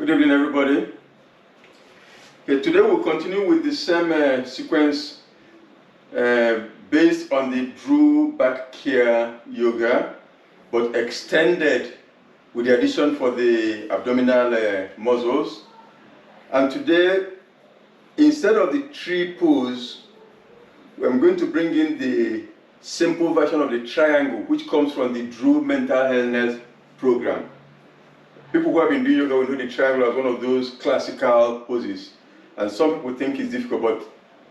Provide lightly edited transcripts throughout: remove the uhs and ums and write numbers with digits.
Good evening, everybody. Okay, today we'll continue with the same sequence based on the Dru Back Care yoga, but extended with the addition for the abdominal muscles. And today, instead of the tree pose, I'm going to bring in the simple version of the triangle, which comes from the Dru Mental Health Program. People who have been doing yoga will know the triangle as one of those classical poses. And some people think it's difficult, but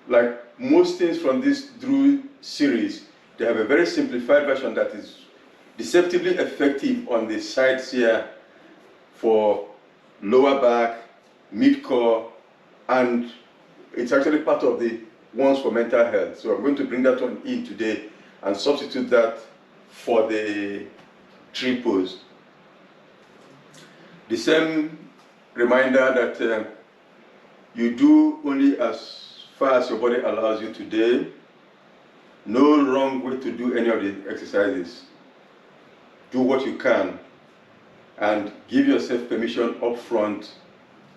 like most things from this Dru series, they have a very simplified version that is deceptively effective on the sides here for lower back, mid-core, and it's actually part of the ones for mental health. So I'm going to bring that one in today and substitute that for the tree pose. The same reminder that you do only as far as your body allows you today. No wrong way to do any of the exercises. Do what you can and give yourself permission up front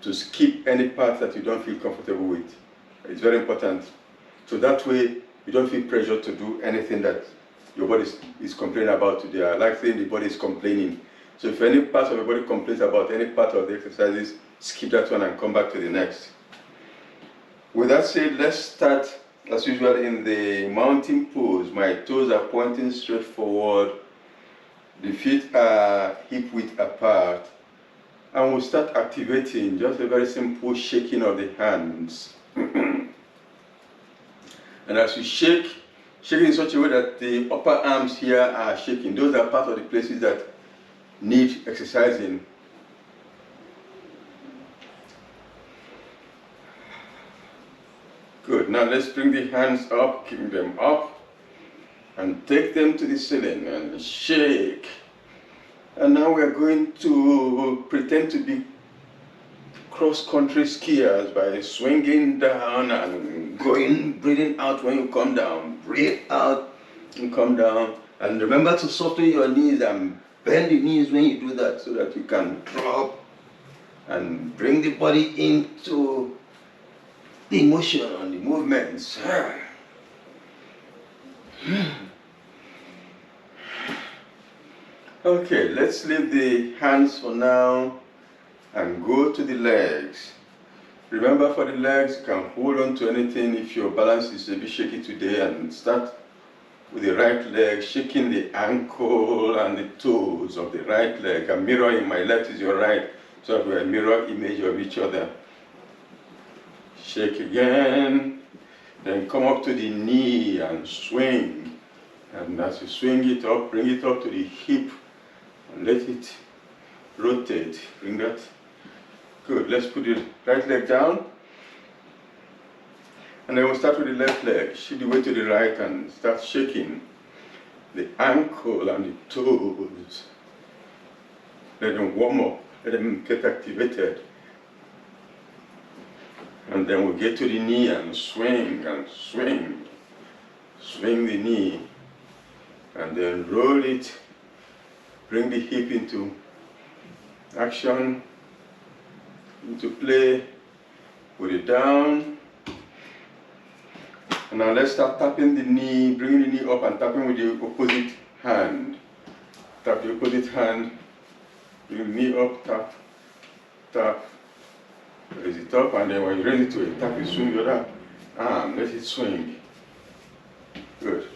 to skip any part that you don't feel comfortable with. It's very important. So that way you don't feel pressure to do anything that your body is complaining about today. I like saying the body is complaining. So if any part of your body complains about any part of the exercises, skip that one and come back to the next. With that said, let's start as usual in the mountain pose. My toes are pointing straight forward. The feet are hip width apart. And we'll start activating just a very simple shaking of the hands. And as you shake in such a way that the upper arms here are shaking. Those are part of the places that need exercising. Good. Now let's bring the hands up, keep them up, and take them to the ceiling and shake. And now we are going to pretend to be cross-country skiers by swinging down and breathing out when you come down. Breathe out and come down. And remember to soften your knees and bend the knees when you do that so that you can drop and bring the body into the motion and the movements. Okay, let's leave the hands for now and go to the legs. Remember, for the legs, you can hold on to anything if your balance is a bit shaky today, and start with the right leg, shaking the ankle and the toes of the right leg. And mirroring, my left is your right, so that we have a mirror image of each other. Shake again, then come up to the knee and swing. And as you swing it up, bring it up to the hip and let it rotate. Bring that. Good. Let's put the right leg down. And then we'll start with the left leg. Shift the weight to the right and start shaking the ankle and the toes. Let them warm up. Let them get activated. And then we'll get to the knee and swing and swing. Swing the knee. And then roll it. Bring the hip into action, into play. Put it down. And now let's start tapping the knee, bringing the knee up and tapping with the opposite hand. Tap the opposite hand, bring the knee up, tap, tap, raise it up, and then when you raise it to it, tap it, swing your other arm, let it swing. Good.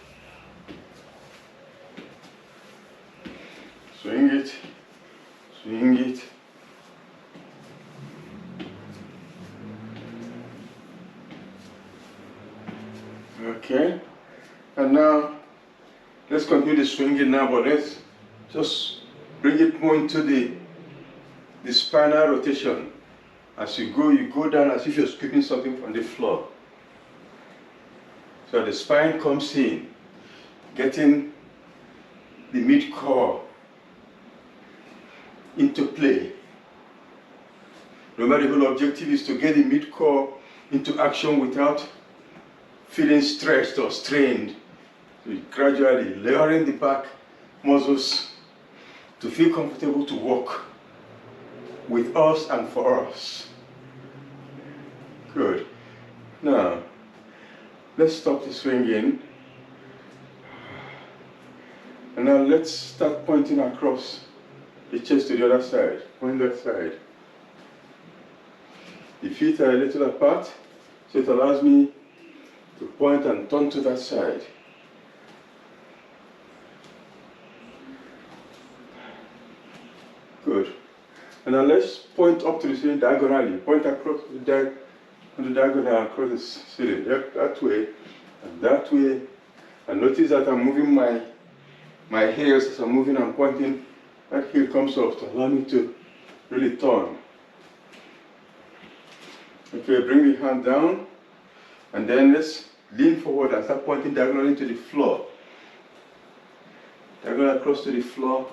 Swing it, swing it. Okay, and now let's continue the swinging now, but let's just bring it more into the spinal rotation. As you go down as if you're scooping something from the floor. So the spine comes in, getting the mid-core into play. Remember, the whole objective is to get the mid-core into action without feeling stretched or strained. So gradually lowering the back muscles to feel comfortable to walk. with us and for us. Good. Now, let's stop the swinging. And now let's start pointing across the chest to the other side. Point that side. The feet are a little apart, so it allows me to point and turn to that side. Good. And now let's point up to the ceiling diagonally. Point across the diagonal across the ceiling. Yep, that way and that way. And notice that I'm moving my heels as I'm moving and pointing. That heel comes up to allow me to really turn. Okay, bring the hand down, and then let's lean forward and start pointing diagonally to the floor. Diagonal across to the floor.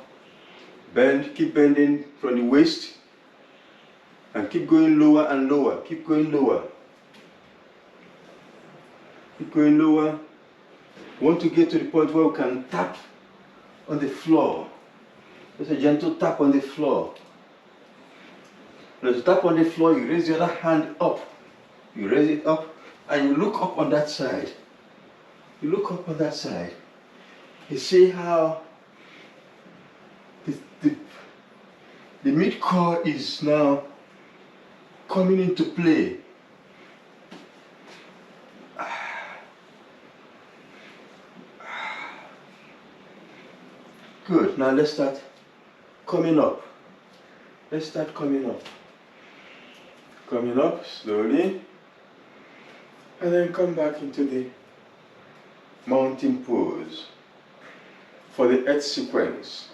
Bend, keep bending from the waist, and keep going lower and lower. Keep going lower. Keep going lower. We want to get to the point where we can tap on the floor. Just a gentle tap on the floor. As you tap on the floor, you raise the other hand up. You raise it up and you look up on that side. You look up on that side. You see how the mid-core is now coming into play. Good. Now let's start coming up. Let's start coming up. Coming up slowly. And then come back into the mountain pose for the H sequence.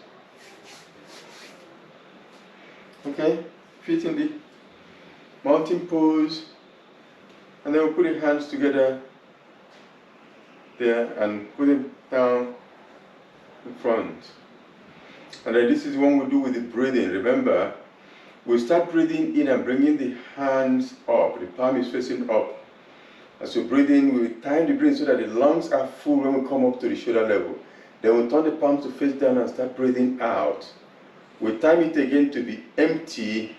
Okay? Feet in the mountain pose. And then we'll put the hands together there and put them down in front. And then this is one we do with the breathing. Remember, we start breathing in and bringing the hands up. The palm is facing up. As we breathe in, we time the breathing so that the lungs are full when we come up to the shoulder level. Then we turn the palms to face down and start breathing out. We time it again to be empty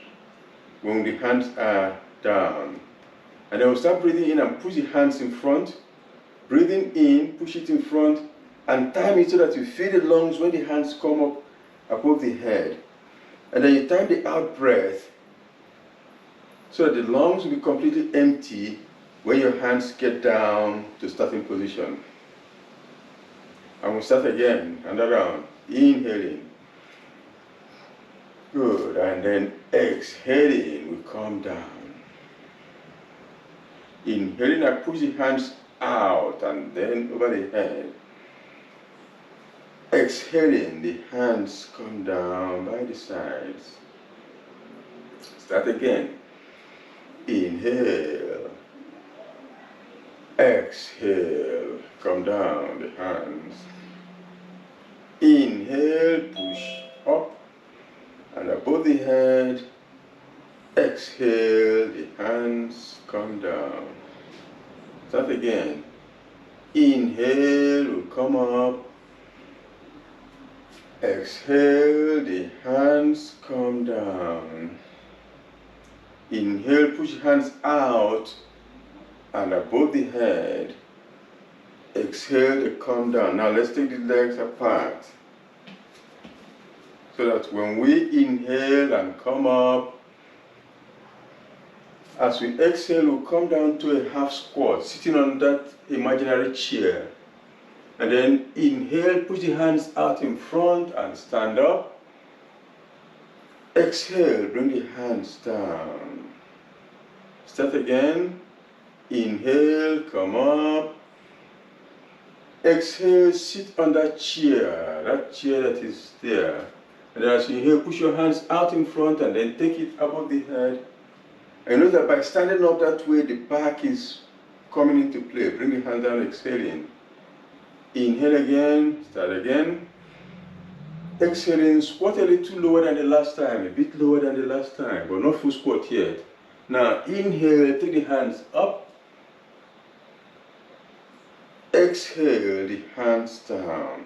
when the hands are down. And then we'll start breathing in and push the hands in front. Breathing in, push it in front, and time it so that you feel the lungs when the hands come up above the head. And then you time the out breath so that the lungs will be completely empty when your hands get down to starting position. And we'll start again, another round. Inhaling. Good. And then exhaling, we come down. Inhaling, I push the hands out and then over the head. Exhaling, the hands come down by the sides. Start again. Inhale. Exhale, come down the hands. Inhale, push up and above the head. Exhale, the hands come down. Start again. Inhale, will come up. Exhale, the hands come down. Inhale, push hands out and above the head. Exhale, they come down. Now let's take the legs apart. So that when we inhale and come up, as we exhale, we'll come down to a half squat, sitting on that imaginary chair. And then inhale, push the hands out in front and stand up. Exhale, bring the hands down. Start again. Inhale, come up. Exhale, sit on that chair that is there. And then as you inhale, push your hands out in front and then take it above the head. And note that by standing up that way, the back is coming into play. Bring the hand down, exhaling. Inhale again, start again. Exhaling, squat a little lower than the last time, a bit lower than the last time, but not full squat yet. Now inhale, take the hands up. Exhale, the hands down.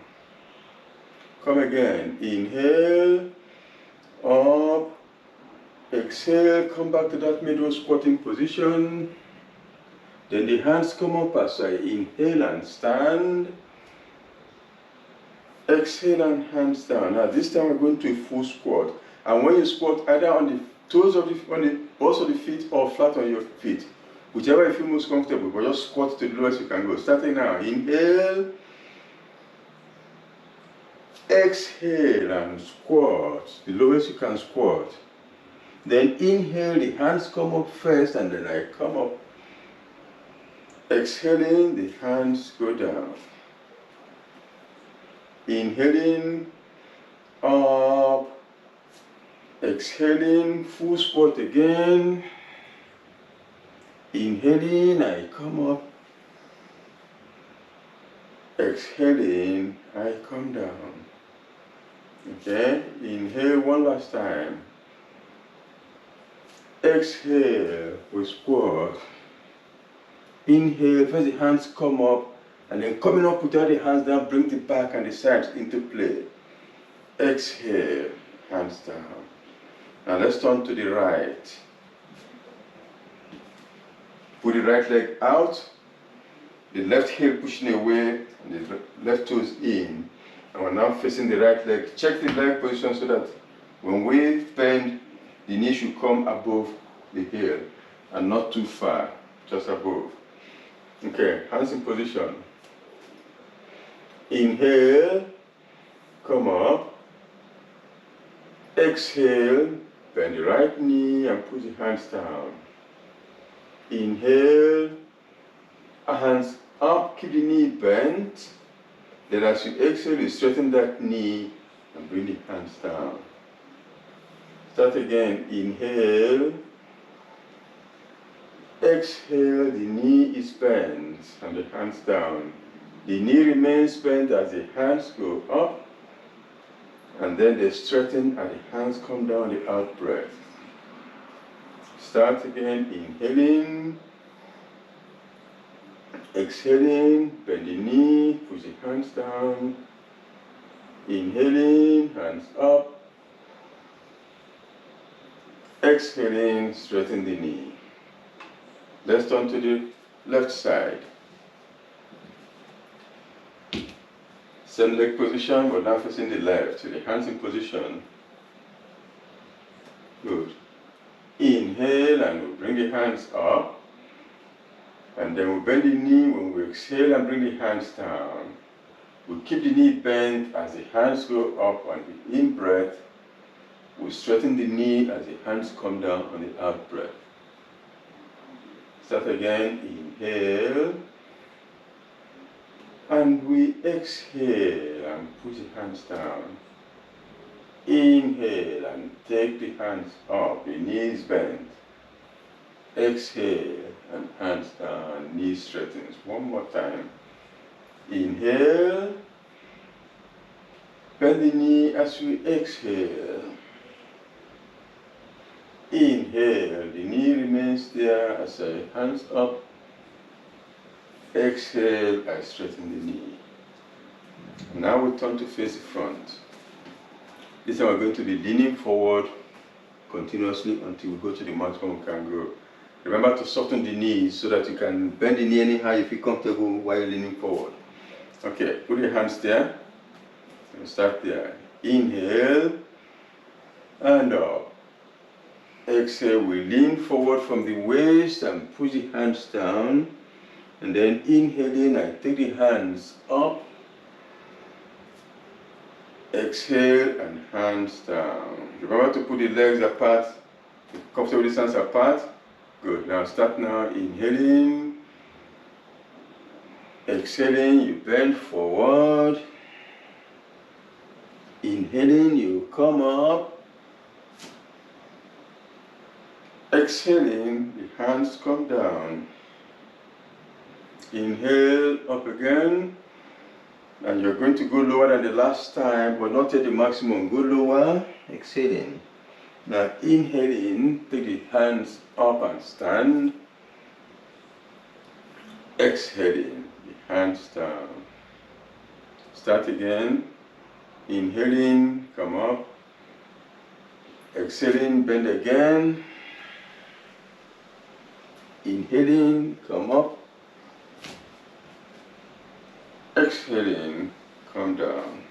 Come again, inhale, up. Exhale, come back to that middle squatting position. Then the hands come up as I inhale and stand. Exhale and hands down. Now this time we're going to a full squat. And when you squat, either on the toes of on the balls of the feet or flat on your feet, whichever you feel most comfortable, but just squat to the lowest you can go. Starting now. Inhale. Exhale and squat. The lowest you can squat. Then inhale, the hands come up first and then I come up. Exhaling, the hands go down. Inhaling, up. Exhaling, full squat again. Inhaling, I come up. Exhaling, I come down. Okay, inhale one last time. Exhale, we squat. Inhale, first the hands come up, and then coming up without the hands down, bring the back and the sides into play. Exhale, hands down. Now let's turn to the right. Put the right leg out, the left heel pushing away, and the left toes in. And we're now facing the right leg. Check the leg position so that when we bend, the knee should come above the heel and not too far, just above. Okay, hands in position. Inhale, come up. Exhale, bend the right knee and put the hands down. Inhale, hands up, keep the knee bent. Then as you exhale, you straighten that knee and bring the hands down. Start again. Inhale. Exhale, the knee is bent and the hands down. The knee remains bent as the hands go up, and then they straighten and the hands come down the out breath. Start again. Inhaling. Exhaling, bend the knee, push the hands down. Inhaling, hands up. Exhaling, straighten the knee. Let's turn to the left side. Same leg position, but now facing the left. So the hands in position. Good. Inhale, and we'll bring the hands up. And then we'll bend the knee when we exhale and bring the hands down. We'll keep the knee bent as the hands go up on the in breath. We'll straighten the knee as the hands come down on the out breath. Start again. Inhale. And we exhale and put the hands down. Inhale and take the hands up, the knees bent. Exhale and hands down, knee straightens. One more time. Inhale. Bend the knee as we exhale. Inhale, the knee remains there as I hands up. Exhale, I straighten the knee. Now we turn to face the front. This time we're going to be leaning forward continuously until we go to the maximum we can go. Remember to soften the knees so that you can bend the knee anyhow you feel comfortable while you're leaning forward. Okay, put your hands there. And start there. Inhale and up. Exhale, we lean forward from the waist and push the hands down. And then inhaling, I take the hands up. Exhale and hands down. Remember to put the legs apart, comfortable distance apart. Good. Now start now. Inhaling. Exhaling, you bend forward. Inhaling, you come up. Exhaling, the hands come down. Inhale, up again. And you're going to go lower than the last time, but not at the maximum. Go lower, exhaling. Now inhaling, take the hands up and stand. Exhaling, the hands down. Start again. Inhaling, come up. Exhaling, bend again. Inhaling, come up. Exhaling, come down.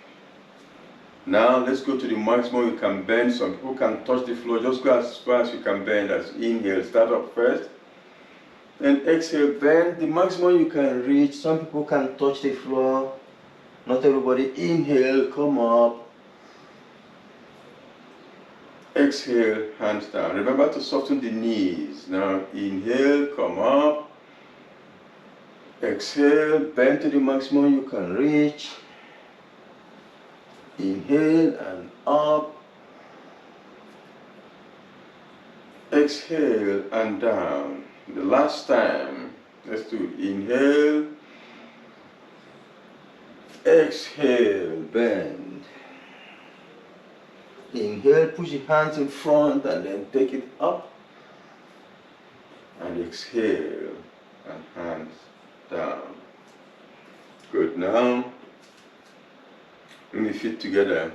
Now let's go to the maximum you can bend. Some people can touch the floor. Just go as far as you can bend. As inhale, start up first. Then exhale, bend the maximum you can reach. Some people can touch the floor. Not everybody. Inhale, come up. Exhale, hands down. Remember to soften the knees. Now inhale, come up. Exhale, bend to the maximum you can reach. Inhale and up. Exhale and down. The last time. Let's do inhale. Exhale, bend. Inhale, push your hands in front and then take it up. And exhale and hands down. Good. Now bring the feet together.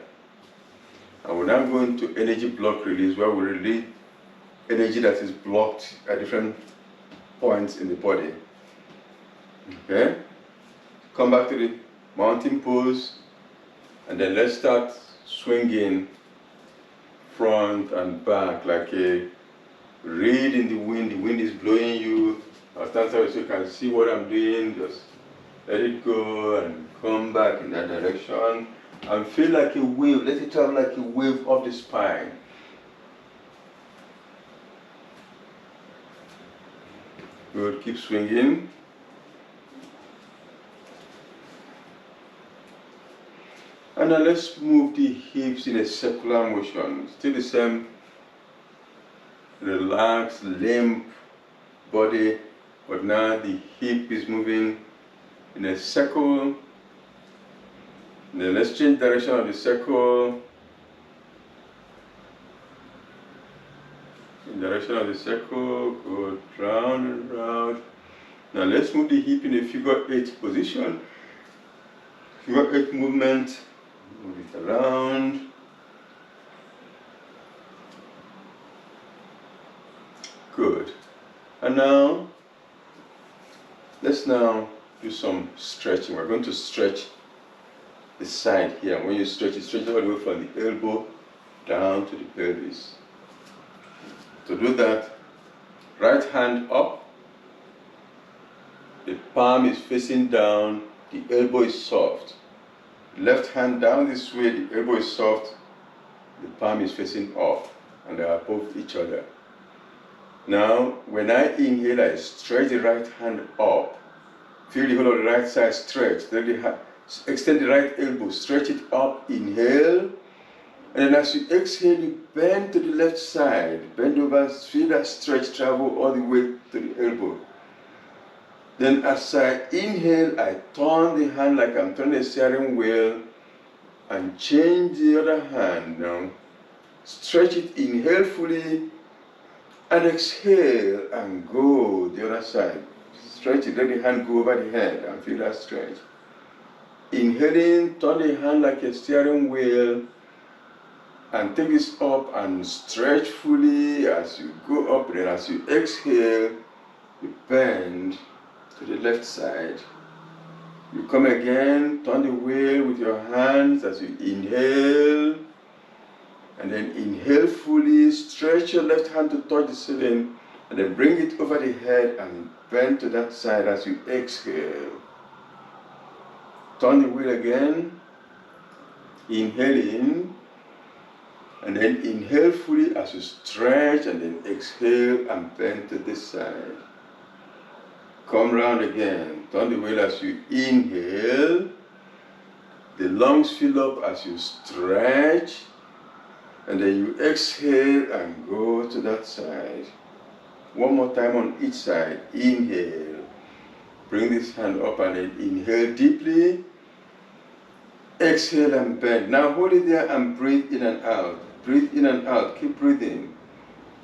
And we're now going to energy block release, where we release energy that is blocked at different points in the body. Okay? Come back to the mountain pose, and then let's start swinging front and back like a reed in the wind. The wind is blowing you. I'll stand so you can see what I'm doing. Just let it go and come back in that direction. And feel like a wave. Let it travel like a wave up the spine. Good. Keep swinging. And now let's move the hips in a circular motion. Still the same relaxed, limp body, but now the hip is moving in a circle. Then let's change direction of the circle. In direction of the circle, go round and round. Now let's move the hip in a figure 8 position. Figure 8 movement. Move it around. Good. And now, let's now do some stretching. We're going to stretch the side here. When you stretch it all the way from the elbow down to the pelvis. To do that, right hand up, the palm is facing down, the elbow is soft. Left hand down this way, the elbow is soft, the palm is facing up, and they are above each other. Now, when I inhale, I stretch the right hand up. Feel the whole of the right side stretch. Then extend the right elbow, stretch it up, inhale. And then as you exhale, you bend to the left side. Bend over, feel that stretch travel all the way to the elbow. Then as I inhale, I turn the hand like I'm turning a steering wheel and change the other hand now. Stretch it, inhale fully, and exhale and go the other side. Stretch it, let the hand go over the head and feel that stretch. Inhaling, turn the hand like a steering wheel and take this up and stretch fully as you go up. Then as you exhale, you bend to the left side. You come again, turn the wheel with your hands as you inhale. And then inhale fully, stretch your left hand to touch the ceiling, and then bring it over the head and bend to that side as you exhale. Turn the wheel again, inhale in, and then inhale fully as you stretch, and then exhale and bend to this side. Come round again, turn the wheel as you inhale, the lungs fill up as you stretch, and then you exhale and go to that side. One more time on each side. Inhale. Bring this hand up and then inhale deeply. Exhale and bend. Now hold it there and breathe in and out. Breathe in and out. Keep breathing.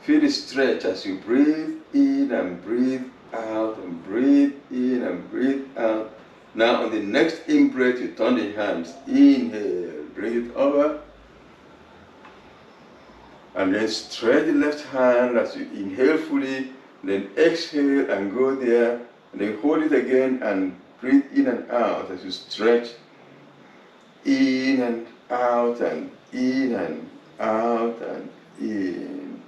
Feel the stretch as you breathe in and breathe out and breathe in and breathe out. Now on the next in-breath, you turn the hands. Inhale. Bring it over. And then stretch the left hand as you inhale fully, then exhale and go there, and then hold it again and breathe in and out as you stretch in and out and in and out and in.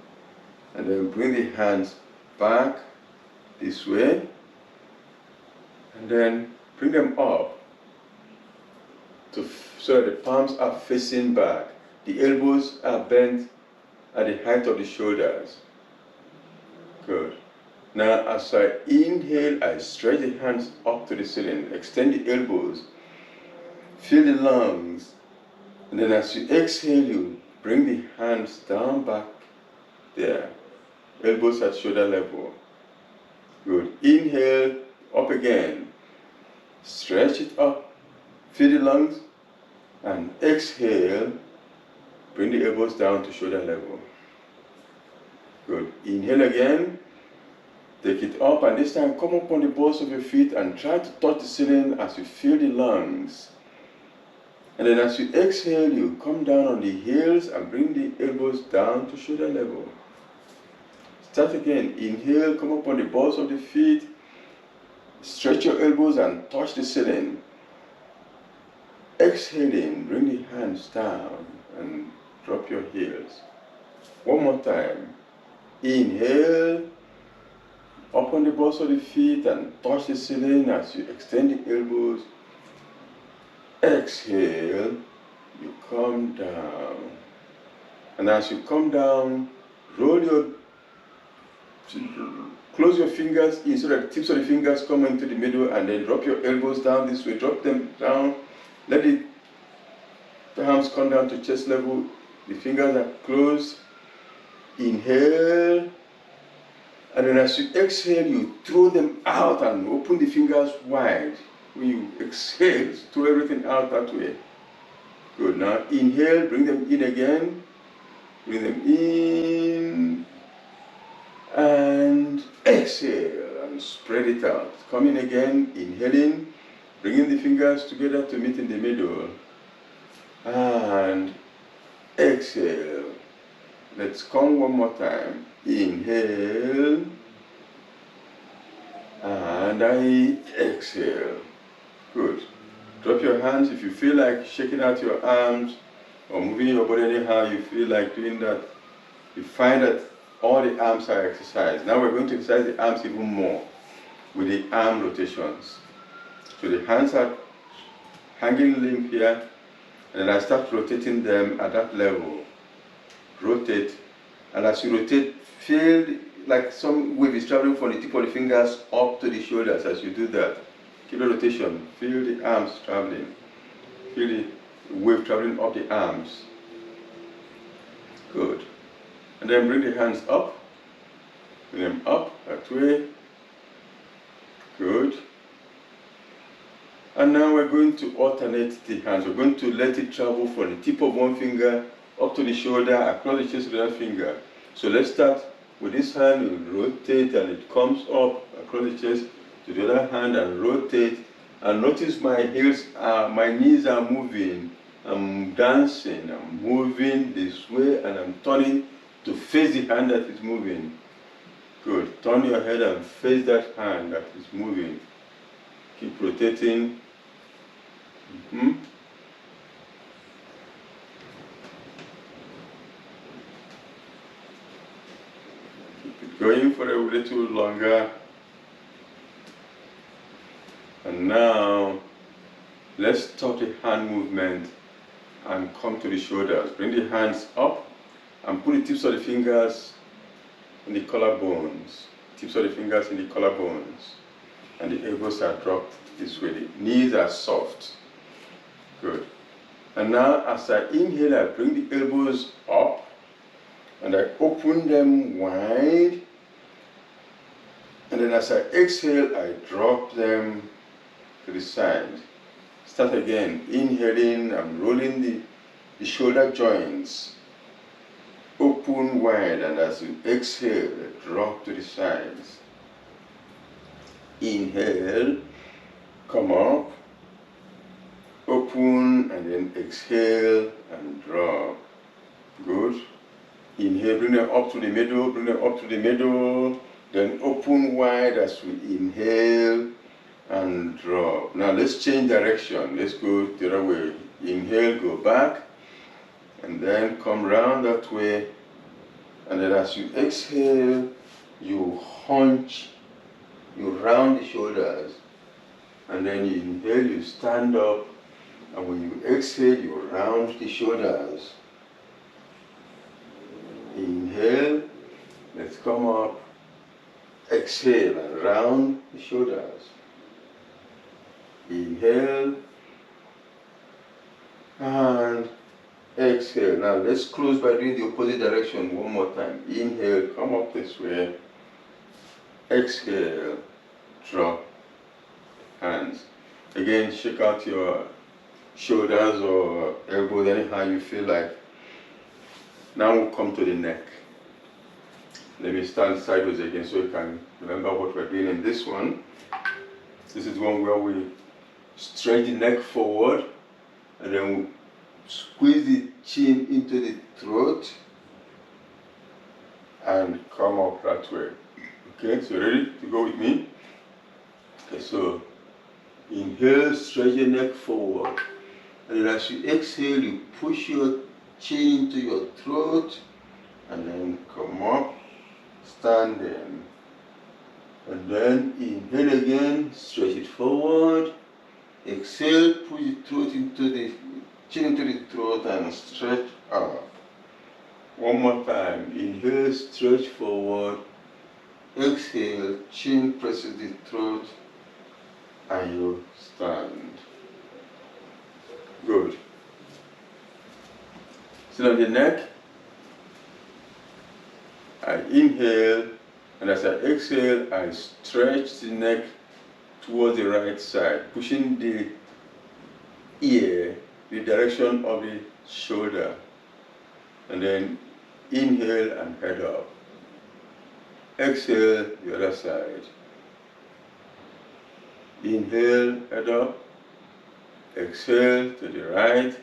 And then bring the hands back this way, and then bring them up so that the palms are facing back. The elbows are bent at the height of the shoulders. Good. Now as I inhale, I stretch the hands up to the ceiling, extend the elbows, fill the lungs, and then as you exhale, you bring the hands down back there, elbows at shoulder level. Good. Inhale, up again, stretch it up, fill the lungs, and exhale, bring the elbows down to shoulder level. Good. Inhale again, take it up, and this time come up on the balls of your feet and try to touch the ceiling as you fill the lungs. And then as you exhale, you come down on the heels and bring the elbows down to shoulder level. Start again. Inhale, come up on the balls of the feet, stretch your elbows and touch the ceiling. Exhaling, bring the hands down and drop your heels. One more time. Inhale, up on the balls of the feet and touch the ceiling as you extend the elbows. Exhale, you come down. And as you come down, close your fingers in so that the tips of the fingers come into the middle, and then drop your elbows down this way. Drop them down. Let the palms come down to chest level. The fingers are closed. Inhale. And then as you exhale, you throw them out and open the fingers wide. When you exhale, throw everything out that way. Good. Now inhale, bring them in again. Bring them in. And exhale and spread it out. Come in again, inhaling, bringing the fingers together to meet in the middle. And exhale. Let's come one more time. Inhale. And I exhale. Good. Drop your hands if you feel like shaking out your arms or moving your body anyhow you feel like doing that. You find that all the arms are exercised. Now we're going to exercise the arms even more with the arm rotations. So the hands are hanging limp here, and then I start rotating them at that level. Rotate, and as you rotate, feel like some wave is traveling from the tip of the fingers up to the shoulders as you do that. Keep the rotation, feel the arms traveling. Feel the wave traveling up the arms. Good. And then bring the hands up. Bring them up that way. Good. And now we're going to alternate the hands. We're going to let it travel from the tip of one finger up to the shoulder, across the chest with that finger. So let's start with this hand. We'll rotate and it comes up across the chest to the other hand and rotate. And notice my heels, my knees are moving. I'm dancing, I'm moving this way, and I'm turning to face the hand that is moving. Good. Turn your head and face that hand that is moving. Keep rotating. Keep it going for a little longer. And now, let's stop the hand movement and come to the shoulders. Bring the hands up and put the tips of the fingers in the collarbones. Tips of the fingers in the collarbones. And the elbows are dropped this way. The knees are soft. Good. And now as I inhale, I bring the elbows up and I open them wide. And then as I exhale, I drop them to the side. Start again. Inhaling, I'm rolling the shoulder joints. Open wide, and as you exhale, drop to the sides. Inhale, come up, open, and then exhale and drop. Good. Inhale, bring them up to the middle, bring them up to the middle, then open wide as we inhale and drop. Now let's change direction. Let's go the other way. Inhale, go back, and then come round that way. And then as you exhale, you hunch, you round the shoulders. And then you inhale, you stand up. And when you exhale, you round the shoulders. Inhale, let's come up. Exhale and round the shoulders. Inhale and exhale. Now let's close by doing the opposite direction one more time. Inhale, come up this way. Exhale, drop hands. Again, shake out your shoulders or elbows, anyhow you feel like. Now we'll come to the neck. Let me stand sideways again so you can remember what we're doing in this one. This is one where we stretch the neck forward and then we squeeze the chin into the throat and come up that way. Okay, so ready to go with me? Okay, so inhale, stretch your neck forward. And then as you exhale, you push your chin into your throat and then come up, standing. And then inhale again, stretch it forward. Exhale, push the throat into the chin into the throat and stretch up. One more time. Inhale, stretch forward. Exhale, chin presses the throat and you stand. Good. Sit on the neck. I inhale, and as I exhale, I stretch the neck towards the right side, pushing the ear the direction of the shoulder. And then inhale and head up. Exhale, the other side. Inhale, head up. Exhale to the right.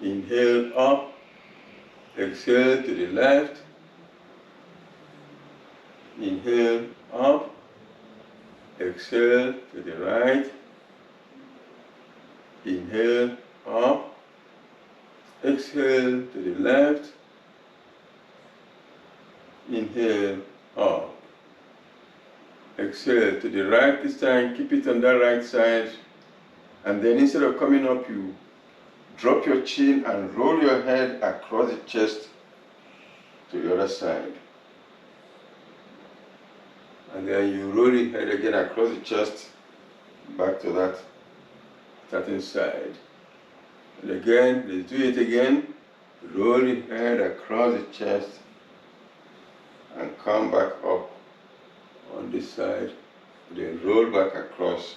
Inhale up. Exhale to the left. Inhale up. Exhale to the right. Inhale up. Exhale to the left. Inhale up. Exhale to the right this time. Keep it on that right side. And then instead of coming up, you drop your chin and roll your head across the chest to the other side. And then you roll your head again across the chest back to that starting side. And again, let's do it again. Roll your head across the chest and come back up on this side. Then roll back across.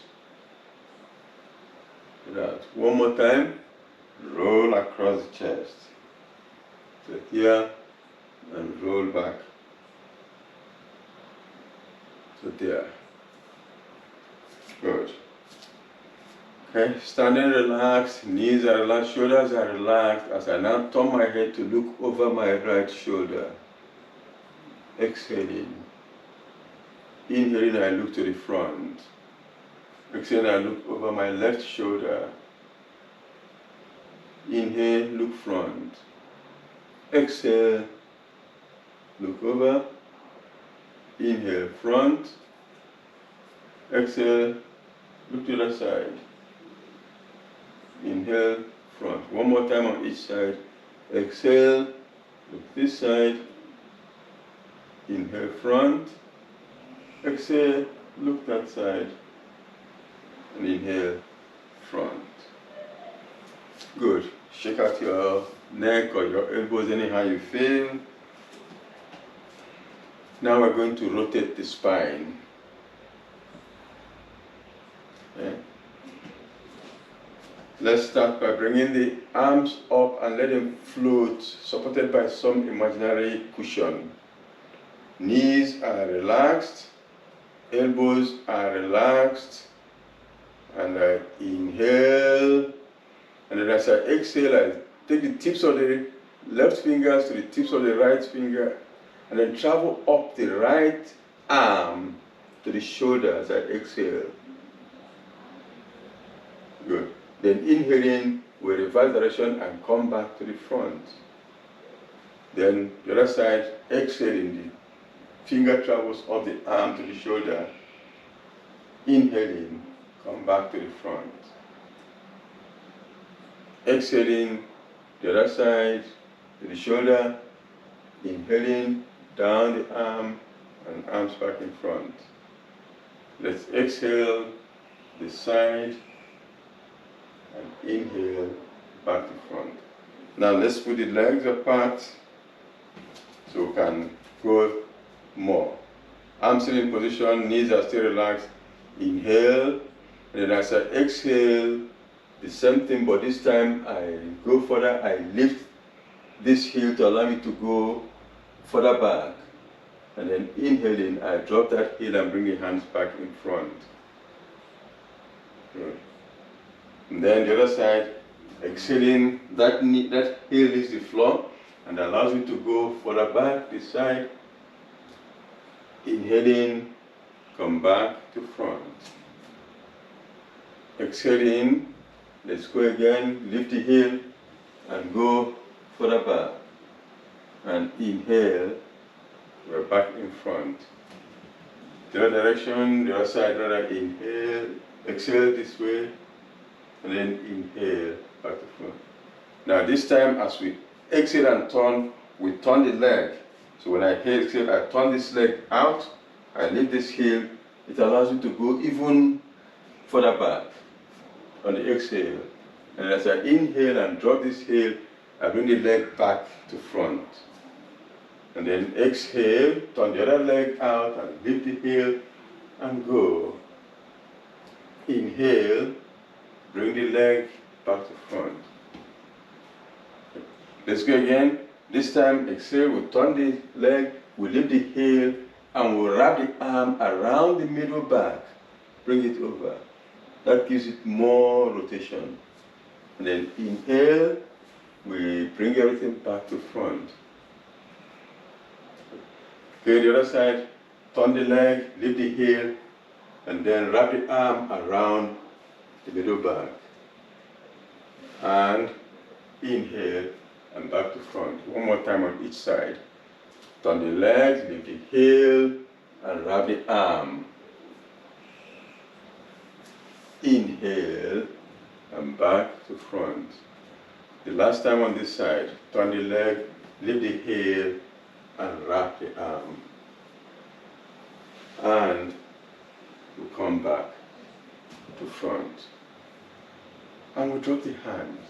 That. One more time. Roll across the chest. So here and roll back. So there. Good. Okay, standing relaxed, knees are relaxed, shoulders are relaxed as I now turn my head to look over my right shoulder. Exhaling. Inhaling, I look to the front. Exhaling, I look over my left shoulder. Inhale, look front. Exhale, look over. Inhale, front. Exhale, look to the side. Inhale, front. One more time on each side. Exhale, look this side. Inhale, front. Exhale, look that side. And inhale, front. Good. Shake out your neck or your elbows anyhow you feel. Now we're going to rotate the spine. Okay. Let's start by bringing the arms up and let them float, supported by some imaginary cushion. Knees are relaxed, elbows are relaxed, and I inhale, and then as I exhale, I take the tips of the left fingers to the tips of the right finger, and then travel up the right arm to the shoulder as I exhale. Good. Then inhaling, we reverse direction and come back to the front. Then the other side, exhaling, the finger travels up the arm to the shoulder. Inhaling, come back to the front. Exhaling, the other side to the shoulder. Inhaling, down the arm and arms back in front. Let's exhale the side and inhale back to front. Now let's put the legs apart so we can go more. Arms still in position, knees are still relaxed. Inhale, and then as I exhale, the same thing, but this time I go further. I lift this heel to allow me to go further back. And then inhaling, I drop that heel and bring the hands back in front. Good. And then the other side, exhaling, that heel leaves the floor and allows me to go further back this side. Inhaling, come back to front. Exhaling, let's go again, lift the heel and go further back. And inhale, we're back in front. The other direction, the other side, rather inhale, exhale this way, and then inhale back to front. Now this time as we exhale and turn, we turn the leg. So when I exhale, I turn this leg out, I lift this heel, it allows me to go even further back on the exhale. And as I inhale and drop this heel, I bring the leg back to front. And then exhale, turn the other leg out and lift the heel and go. Inhale, bring the leg back to front. Let's go again. This time, exhale, we turn the leg, we lift the heel, and we wrap the arm around the middle back. Bring it over. That gives it more rotation. And then inhale, we bring everything back to front. Okay, the other side, turn the leg, lift the heel, and then wrap the arm around the middle back. And inhale, and back to front. One more time on each side. Turn the legs, lift the heel, and wrap the arm. Inhale, and back to front. The last time on this side, turn the leg, lift the heel, and wrap the arm. And we come back to front. And we drop the hands.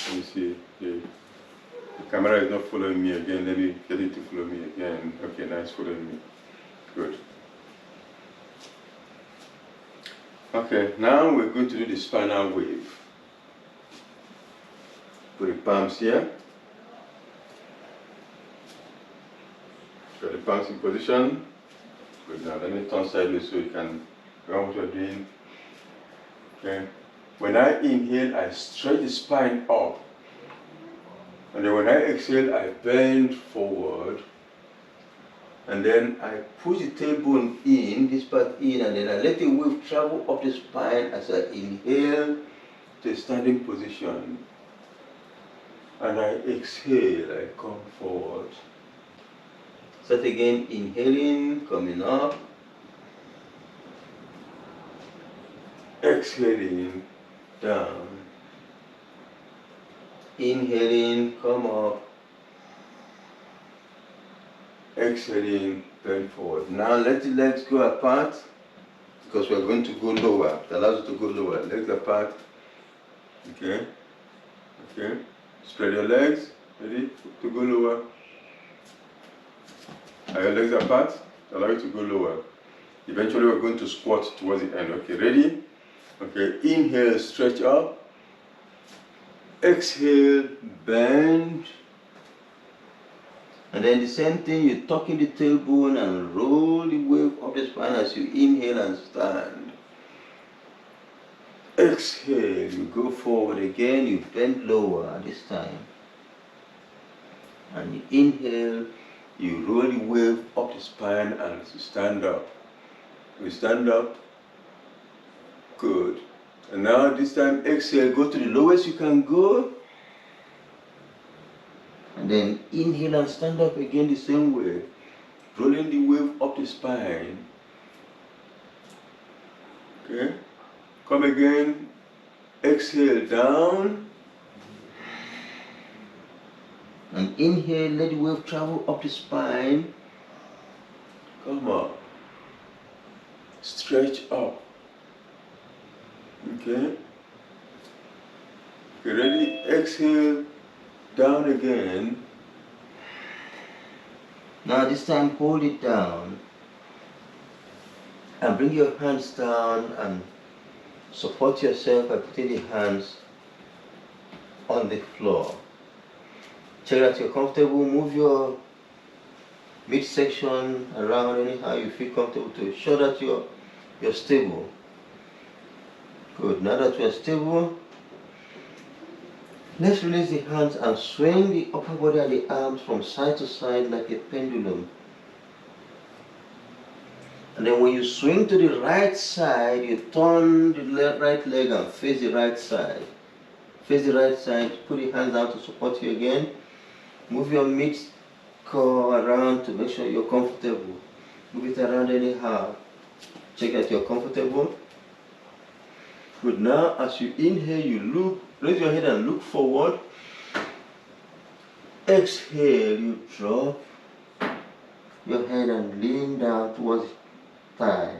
Let me see, the camera is not following me again. Let me get it to follow me again. Okay, now it's following me. Good. Okay, now we're going to do the spinal wave. Put the palms here. Got the palms in position. Good, now let me turn sideways so you can know what you're doing. Okay. When I inhale, I stretch the spine up. And then when I exhale, I bend forward. And then I push the tailbone in, this part in, and then I let the wave travel up the spine as I inhale to a standing position. And I exhale, I come forward. Start again, inhaling, coming up. Exhaling, down. Inhaling, come up. Exhaling, bend forward. Now let the legs go apart because we're going to go lower. It allows you to go lower. Legs apart. Okay. Okay. Spread your legs. Ready to go lower. Are your legs apart? Allow you to go lower. Eventually we're going to squat towards the end. Okay, ready? Okay, inhale, stretch up. Exhale, bend. And then the same thing, you tuck in the tailbone and roll the wave up the spine as you inhale and stand. Exhale, you go forward again, you bend lower this time. And you inhale, you roll the wave up the spine and you stand up. You stand up. Good. And now this time exhale, go to the lowest you can go. And then inhale and stand up again the same way. Rolling the wave up the spine. Okay. Come again. Exhale down. And inhale, let the wave travel up the spine. Come up. Stretch up. Okay. Okay, ready? Exhale, down again. Now this time hold it down. And bring your hands down and support yourself by putting the hands on the floor. Check that you're comfortable. Move your midsection around anyhow you feel comfortable to show that you're stable. Good. Now that you're stable, let's release the hands and swing the upper body and the arms from side to side like a pendulum. And then when you swing to the right side, you turn the right leg and face the right side. Face the right side, put the hands out to support you again. Move your mid-core around to make sure you're comfortable. Move it around anyhow. Check that you're comfortable. Good. Now as you inhale, you look, raise your head and look forward. Exhale, you drop your head and lean down towards the thigh.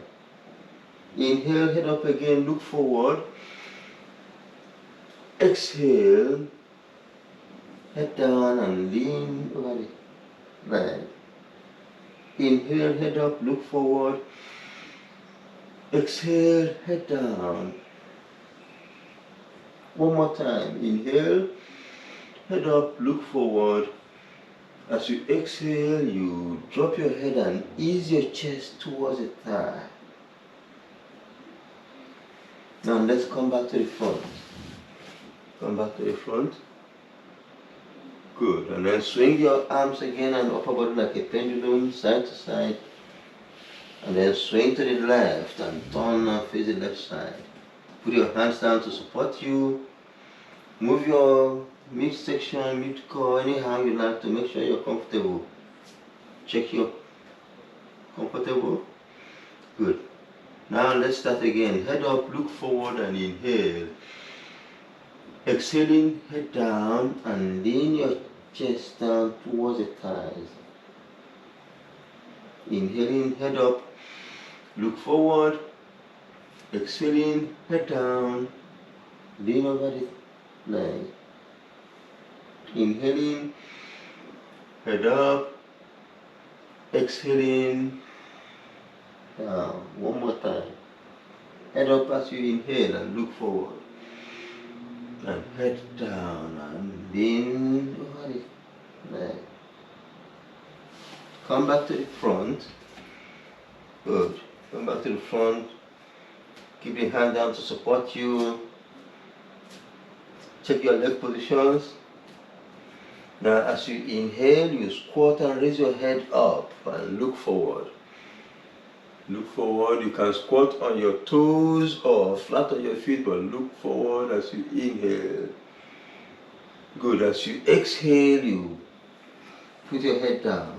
Inhale, head up again, look forward. Exhale, head down and lean over the leg. Inhale, head up, look forward. Exhale, head down. One more time. Inhale, head up, look forward. As you exhale, you drop your head and ease your chest towards the thigh. Now let's come back to the front. Come back to the front. Good. And then swing your arms again and upper body like a pendulum, side to side. And then swing to the left and turn and face the left side. Put your hands down to support you. Move your midsection, mid-core, anyhow you like to make sure you're comfortable. Check you're comfortable. Good. Now let's start again. Head up, look forward and inhale. Exhaling, head down and lean your chest down towards the thighs. Inhaling, head up, look forward. Exhaling, head down, lean over the leg. Inhaling, head up, exhaling, down. One more time. Head up as you inhale and look forward. And head down and lean over the leg. Come back to the front. Good. Come back to the front. Keep the hand down to support you. Check your leg positions. Now as you inhale, you squat and raise your head up and look forward. Look forward. You can squat on your toes or flat on your feet, but look forward as you inhale. Good. As you exhale, you put your head down.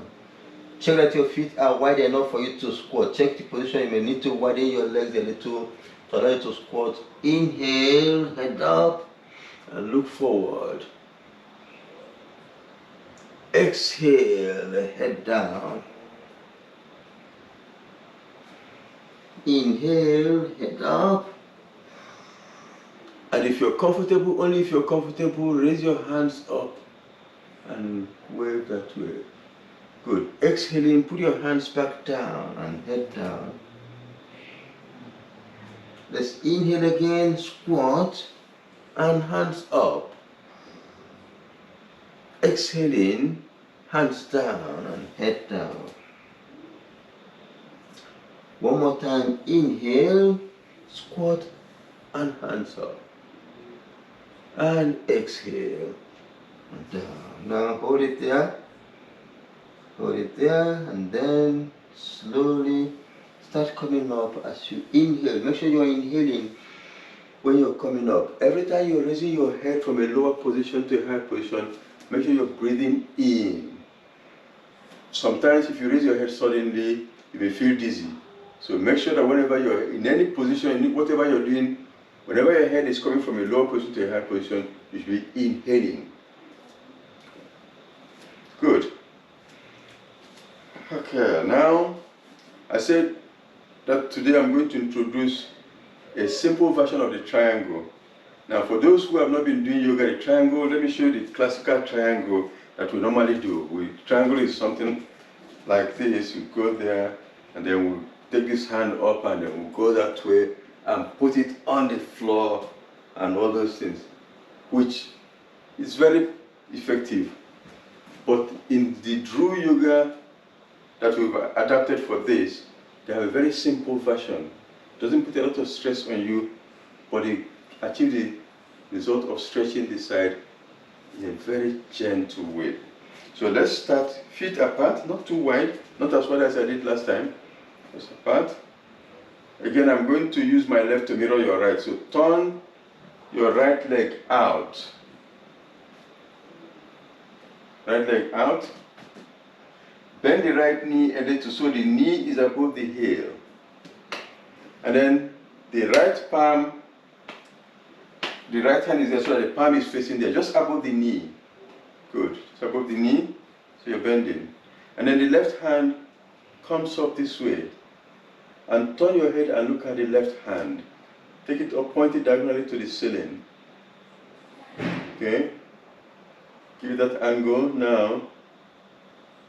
Check that your feet are wide enough for you to squat. Check the position. You may need to widen your legs a little to allow you to squat. Inhale, head up and look forward. Exhale, head down. Inhale, head up. And if you're comfortable, only if you're comfortable, raise your hands up and wave that way. Good. Exhaling, put your hands back down and head down. Let's inhale again, squat and hands up. Exhaling, hands down and head down. One more time. Inhale, squat and hands up. And exhale. and down. Now hold it there, and then slowly start coming up as you inhale. Make sure you're inhaling when you're coming up. Every time you're raising your head from a lower position to a higher position, make sure you're breathing in. Sometimes if you raise your head suddenly, you may feel dizzy. So make sure that whenever you're in any position, whatever you're doing, whenever your head is coming from a lower position to a higher position, you should be inhaling. Good. Okay, now I said that today I'm going to introduce a simple version of the triangle. Now for those who have not been doing yoga, the triangle, let me show you the classical triangle that we normally do. Triangle is something like this. You go there and then we'll take this hand up and then we'll go that way and put it on the floor and all those things, which is very effective. But in the Dru yoga that we've adapted for this, they have a very simple version. It doesn't put a lot of stress on you, but it achieves the result of stretching the side in a very gentle way. So let's start feet apart, not too wide, not as wide as I did last time. Just apart. Again, I'm going to use my left to mirror your right. So turn your right leg out. Right leg out. Bend the right knee a little so the knee is above the heel. And then the right palm, the right hand is there so that the palm is facing there, just above the knee. Good. It's above the knee, so you're bending. And then the left hand comes up this way. And turn your head and look at the left hand. Take it up, point it diagonally to the ceiling. Okay? Give it that angle. Now,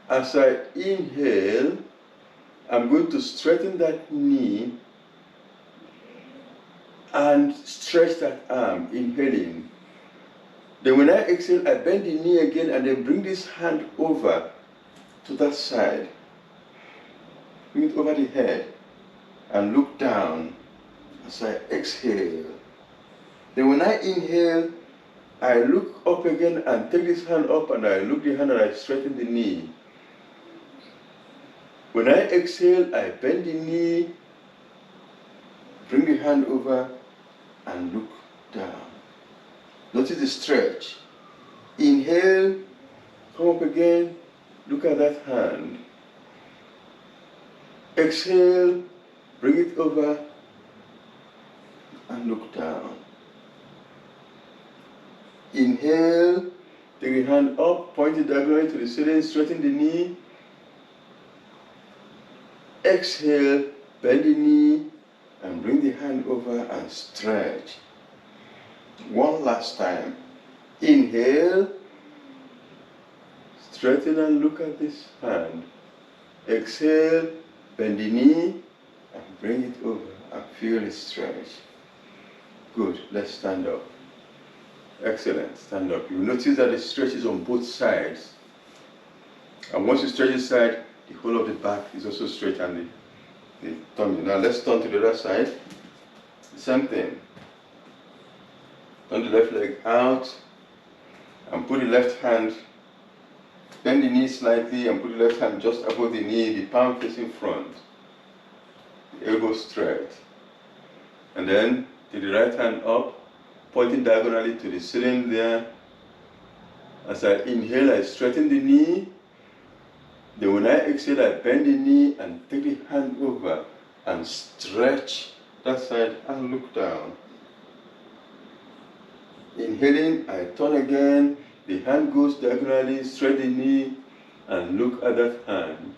as I inhale, I'm going to straighten that knee and stretch that arm, inhaling. Then when I exhale, I bend the knee again and then bring this hand over to that side. Bring it over the head and look down as I exhale. Then when I inhale, I look up again and take this hand up and I look the hand and I straighten the knee. When I exhale, I bend the knee, bring the hand over and look down. Notice the stretch. Inhale, come up again, look at that hand. Exhale, bring it over and look down. Inhale, take the hand up, point it diagonally to the ceiling, straighten the knee. Exhale, bend the knee and bring the hand over and stretch. One last time. Inhale, straighten and look at this hand. Exhale, bend the knee and bring it over and feel it stretch. Good, let's stand up. Excellent, stand up. You'll notice that the stretch is on both sides. And once you stretch this side, the whole of the back is also straight and the tummy. Now let's turn to the other side. The same thing. Turn the left leg out and put the left hand, bend the knee slightly and put the left hand just above the knee, the palm facing front. The elbow straight. And then take the right hand up, pointing diagonally to the ceiling there. As I inhale, I straighten the knee. Then when I exhale, I bend the knee and take the hand over and stretch that side and look down. Inhaling, I turn again, the hand goes diagonally, straight the knee and look at that hand.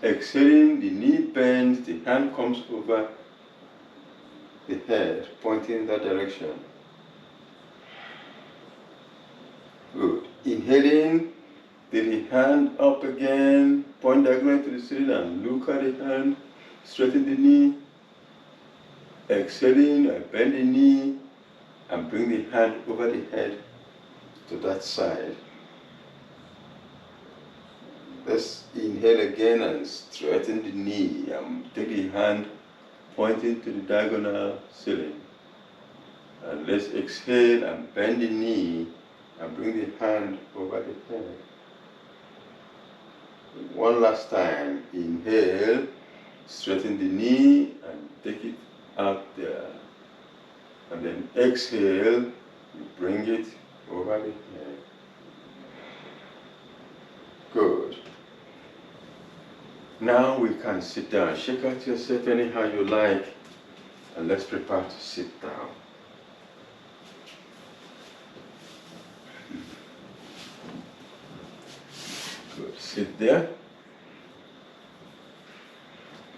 Exhaling, the knee bends, the hand comes over the head, pointing in that direction. Good. Inhaling, take the hand up again, point diagonally to the ceiling and look at the hand, straighten the knee. Exhaling, I bend the knee and bring the hand over the head to that side. Let's inhale again and straighten the knee and take the hand pointing to the diagonal ceiling. And let's exhale and bend the knee and bring the hand over the head. One last time, inhale, straighten the knee and take it out there. And then exhale, you bring it over the head. Good. Now we can sit down. Shake out yourself anyhow you like, and let's prepare to sit down. Good. Sit there.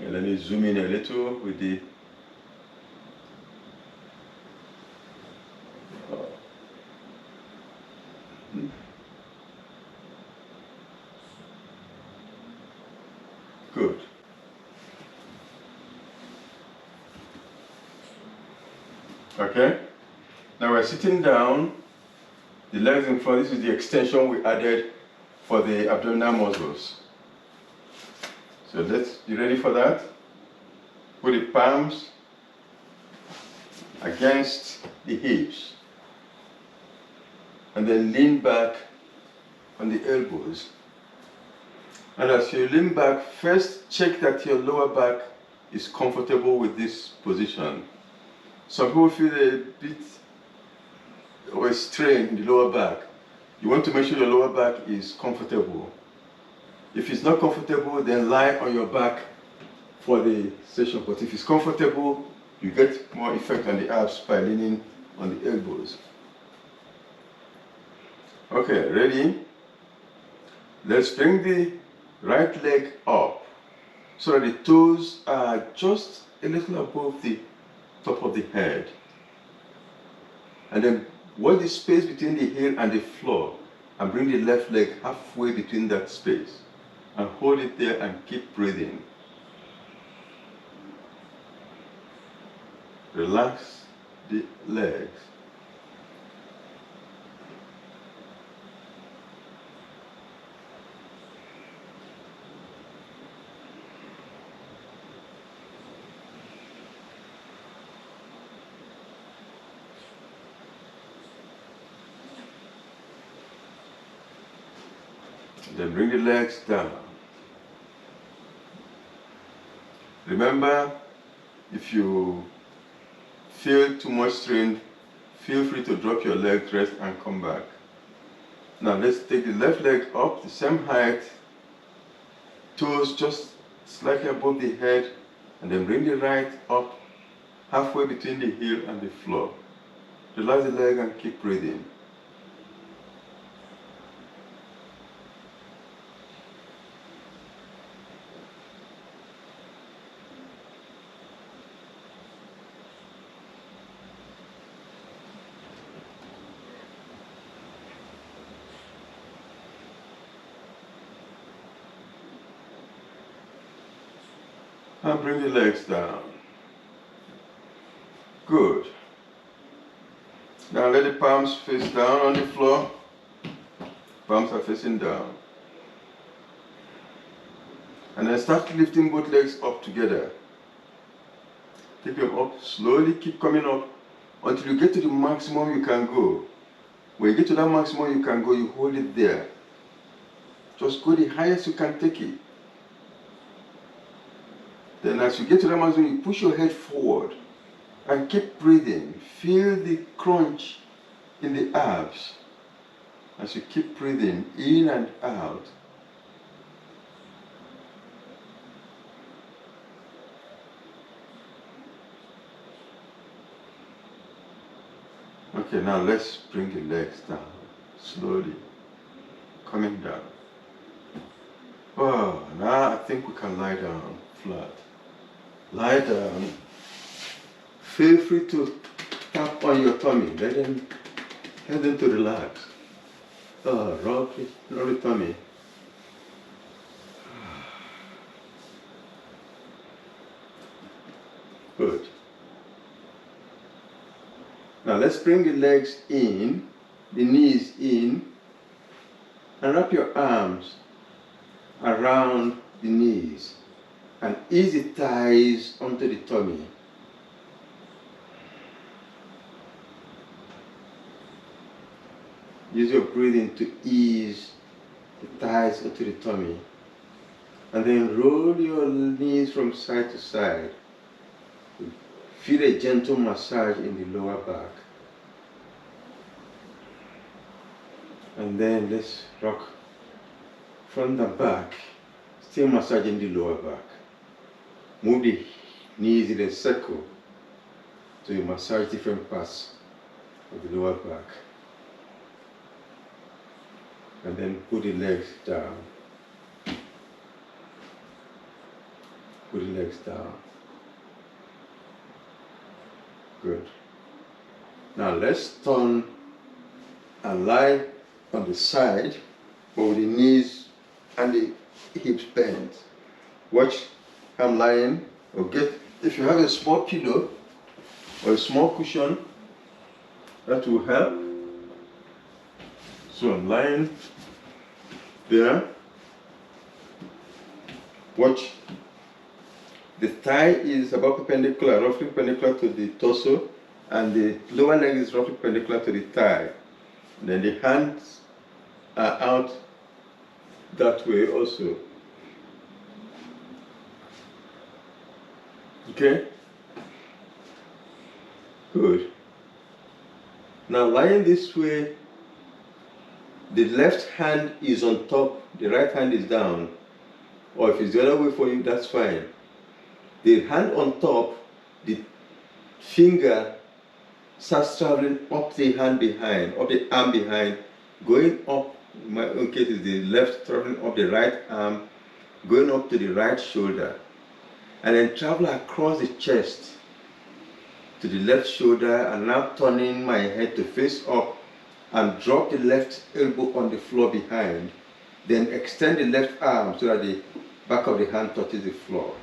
And let me zoom in a little with the good. Okay. Now we're sitting down. The legs in front. This is the extension we added for the abdominal muscles. So you ready for that? Put the palms against the hips. And then lean back on the elbows. And as you lean back, first check that your lower back is comfortable with this position. Some people feel a bit of a strain in the lower back. You want to make sure your lower back is comfortable. If it's not comfortable, then lie on your back for the session. But if it's comfortable, you get more effect on the abs by leaning on the elbows. Okay, ready? Let's bring the right leg up so that the toes are just a little above the top of the head. And then watch the space between the heel and the floor and bring the left leg halfway between that space. And hold it there and keep breathing. Relax the legs. Then bring the legs down. Remember, if you feel too much strain, feel free to drop your legs, rest, and come back. Now let's take the left leg up, the same height, toes just slightly above the head, and then bring the right up halfway between the heel and the floor. Relax the leg and keep breathing. And bring the legs down. Good. Now let the palms face down on the floor. Palms are facing down. And then start lifting both legs up together. Take them up slowly, keep coming up until you get to the maximum you can go. When you get to that maximum you can go, you hold it there. Just go the highest you can take it. Then as you get to the maximum, you push your head forward and keep breathing. Feel the crunch in the abs as you keep breathing in and out. Okay, now let's bring the legs down, slowly, coming down. Oh, now I think we can lie down flat. Lie down. Feel free to tap on your tummy. Let them to relax. Oh, rub the tummy. Good. Now let's bring the legs in, the knees in, and wrap your arms around the knees and ease the thighs onto the tummy. use your breathing to ease the thighs into the tummy. And then roll your knees from side to side. Feel a gentle massage in the lower back. And then let's rock front and back, still massaging the lower back. Move the knees in a circle so you massage different parts of the lower back. And then put the legs down. Put the legs down. Good. Now let's turn and lie on the side, but with the knees and the hips bent. Watch how I'm lying, or if you have a small pillow or a small cushion, that will help. So I'm lying there. Watch. The thigh is about perpendicular, roughly perpendicular to the torso, and the lower leg is roughly perpendicular to the thigh. And then the hands are out that way also. Okay? Good. Now lying this way, the left hand is on top, the right hand is down. Or if it's the other way for you, that's fine. The hand on top, the finger starts traveling up the hand behind, up the arm behind, going up, in my own case is the left, traveling up the right arm, going up to the right shoulder, and then travel across the chest to the left shoulder, and now turning my head to face up and drop the left elbow on the floor behind, then extend the left arm so that the back of the hand touches the floor.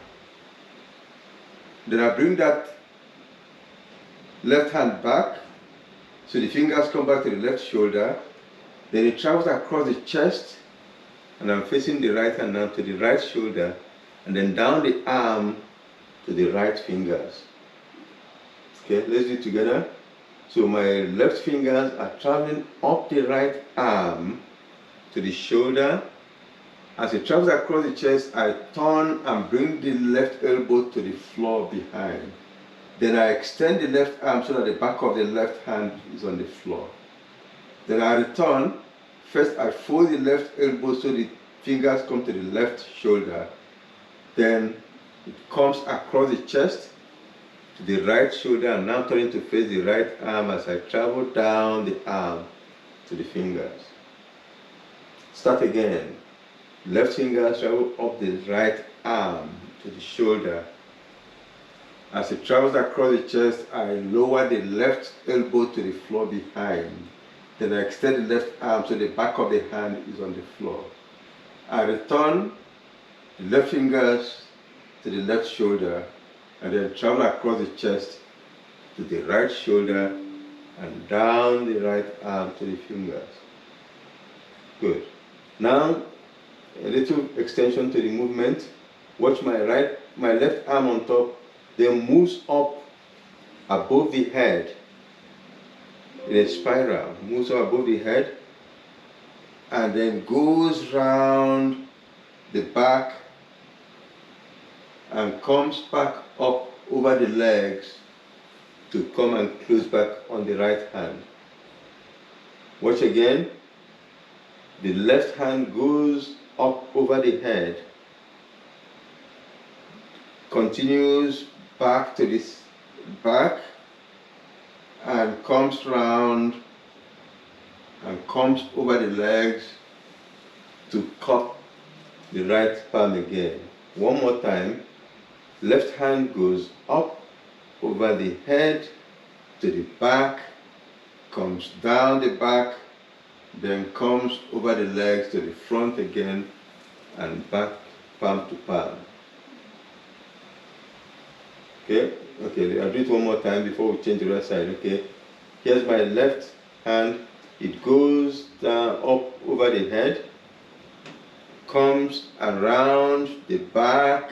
Then I bring that left hand back, so the fingers come back to the left shoulder, then it travels across the chest, and I'm facing the right hand now to the right shoulder, and then down the arm to the right fingers. Okay, let's do it together. So my left fingers are traveling up the right arm to the shoulder. As it travels across the chest, I turn and bring the left elbow to the floor behind. Then I extend the left arm so that the back of the left hand is on the floor. Then I return. First I fold the left elbow so the fingers come to the left shoulder. Then it comes across the chest to the right shoulder, and now turning to face the right arm as I travel down the arm to the fingers. Start again. Left finger travel up the right arm to the shoulder. As it travels across the chest, I lower the left elbow to the floor behind. Then I extend the left arm so the back of the hand is on the floor. I return the left fingers to the left shoulder, and then travel across the chest to the right shoulder and down the right arm to the fingers. Good. Now, a little extension to the movement. Watch my left arm on top, then moves up above the head in a spiral, moves up above the head, and then goes round the back and comes back up over the legs to come and close back on the right hand. Watch again. The left hand goes up over the head, continues back to this back, and comes round and comes over the legs to cup the right palm again. One more time. Left hand goes up over the head to the back, comes down the back, then comes over the legs to the front again, and back palm to palm. Okay, I'll do it one more time before we change the right side. Okay, here's my left hand. It goes down up over the head, comes around the back,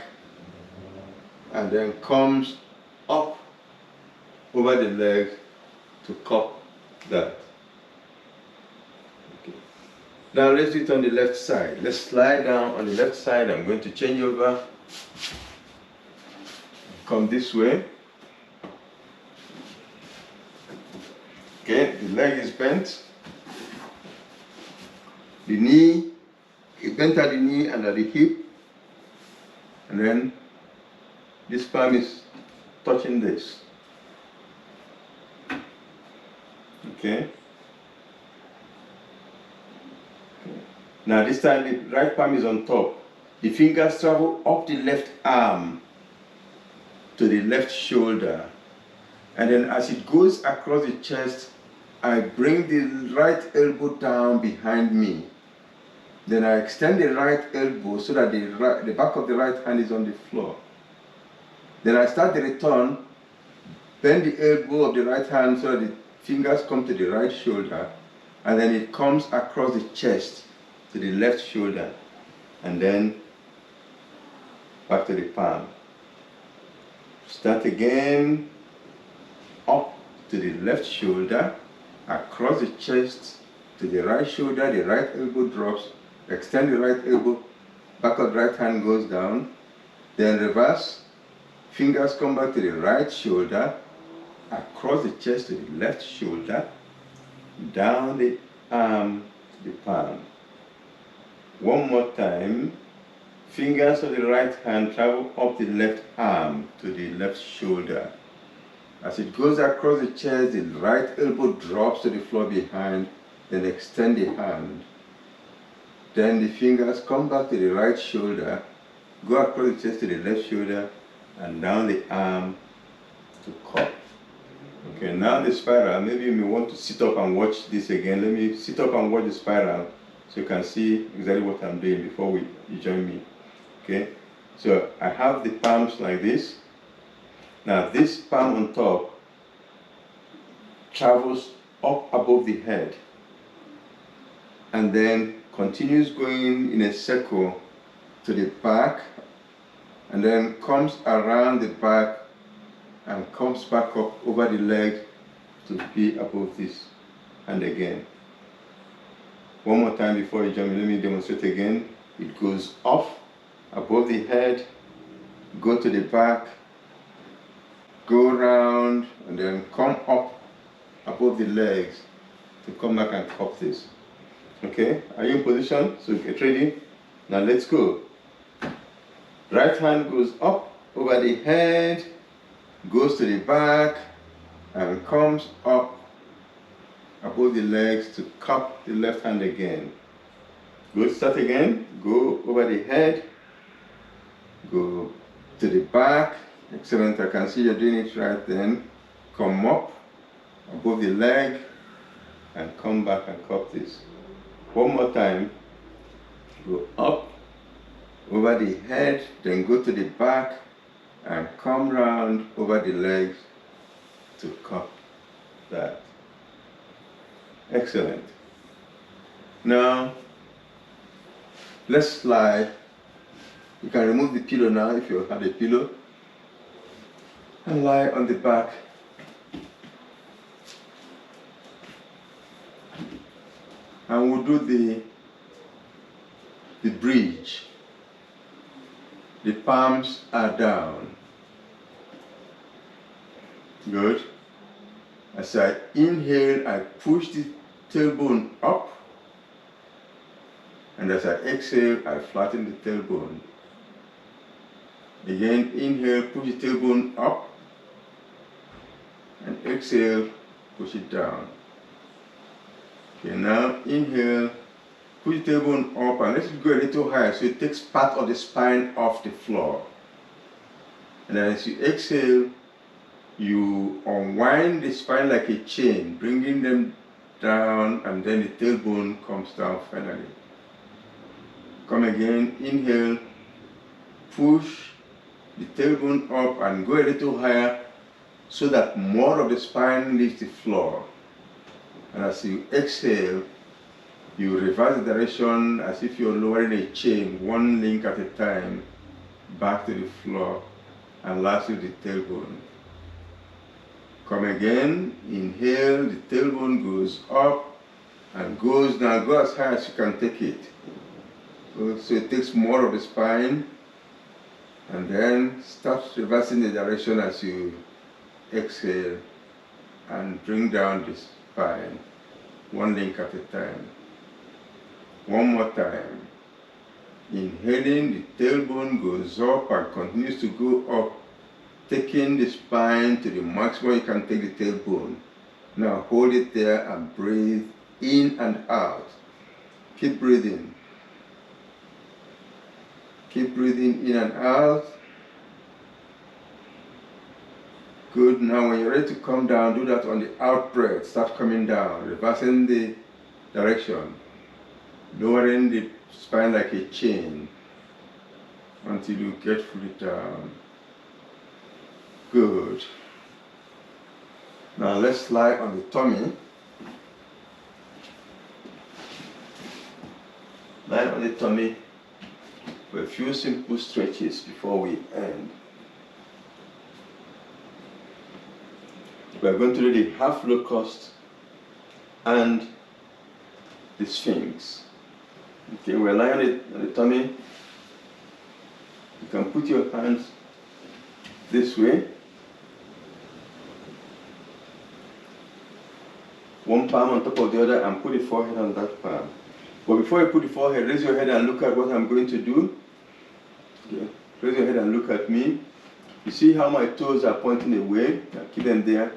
and then comes up over the legs to cup that. Now let's do it on the left side. Let's slide down on the left side. I'm going to change over. Come this way. Okay, the leg is bent. The knee, it bent at the knee and at the hip. And then this palm is touching this. Okay. Now this time the right palm is on top. The fingers travel up the left arm to the left shoulder. And then as it goes across the chest, I bring the right elbow down behind me. Then I extend the right elbow so that the back of the right hand is on the floor. Then I start the return, bend the elbow of the right hand so that the fingers come to the right shoulder, and then it comes across the chest to the left shoulder, and then back to the palm. Start again, up to the left shoulder, across the chest to the right shoulder, the right elbow drops, extend the right elbow, back of the right hand goes down, then reverse, fingers come back to the right shoulder, across the chest to the left shoulder, down the arm to the palm. One more time, fingers of the right hand travel up the left arm to the left shoulder. As it goes across the chest, the right elbow drops to the floor behind, then extend the hand. Then the fingers come back to the right shoulder, go across the chest to the left shoulder, and down the arm to cup. Okay, now the spiral. Maybe you may want to sit up and watch this again. Let me sit up and watch the spiral so you can see exactly what I'm doing before you join me. Okay, so I have the palms like this. Now this palm on top travels up above the head and then continues going in a circle to the back and then comes around the back and comes back up over the leg to be above this. And again, one more time before you join me, let me demonstrate again. It goes off above the head, go to the back, go around, and then come up above the legs to come back and cup this. Okay, are you in position? So get ready. Now let's go. Right hand goes up over the head, goes to the back, and comes up above the legs to cup the left hand again. Good, start again. Go over the head, go to the back. Excellent, I can see you're doing it right then. Come up above the leg and come back and cup this. One more time. Go up over the head, then go to the back and come round over the legs to cup that. Excellent. Now, let's lie. You can remove the pillow now if you have a pillow. And lie on the back. And we'll do the bridge. The palms are down. Good. As I inhale, I push the tailbone up. And as I exhale, I flatten the tailbone. Again, inhale, push the tailbone up. And exhale, push it down. Okay, now inhale, push the tailbone up and let it go a little higher so it takes part of the spine off the floor. And then as you exhale, you unwind the spine like a chain, bringing them down, and then the tailbone comes down finally. Come again, inhale, push the tailbone up and go a little higher so that more of the spine leaves the floor. And as you exhale, you reverse the direction as if you're lowering a chain, one link at a time, back to the floor, and lastly the tailbone. Come again, inhale, the tailbone goes up, and goes now, go as high as you can take it. So it takes more of the spine, and then start reversing the direction as you exhale and bring down the spine, one link at a time. One more time. Inhaling, the tailbone goes up and continues to go up, taking the spine to the maximum you can take the tailbone. Now hold it there and breathe in and out. Keep breathing. Keep breathing in and out. Good. Now when you're ready to come down, do that on the out breath. Start coming down, reversing the direction, lowering the spine like a chain until you get fully down. Good. Now let's lie on the tummy. Lie on the tummy for a few simple stretches before we end. We are going to do the half locust and the sphinx. Okay, we're lying on the tummy. You can put your hands this way. One palm on top of the other and put the forehead on that palm. But before you put the forehead, raise your head and look at what I'm going to do. Okay. Raise your head and look at me. You see how my toes are pointing away? Now keep them there.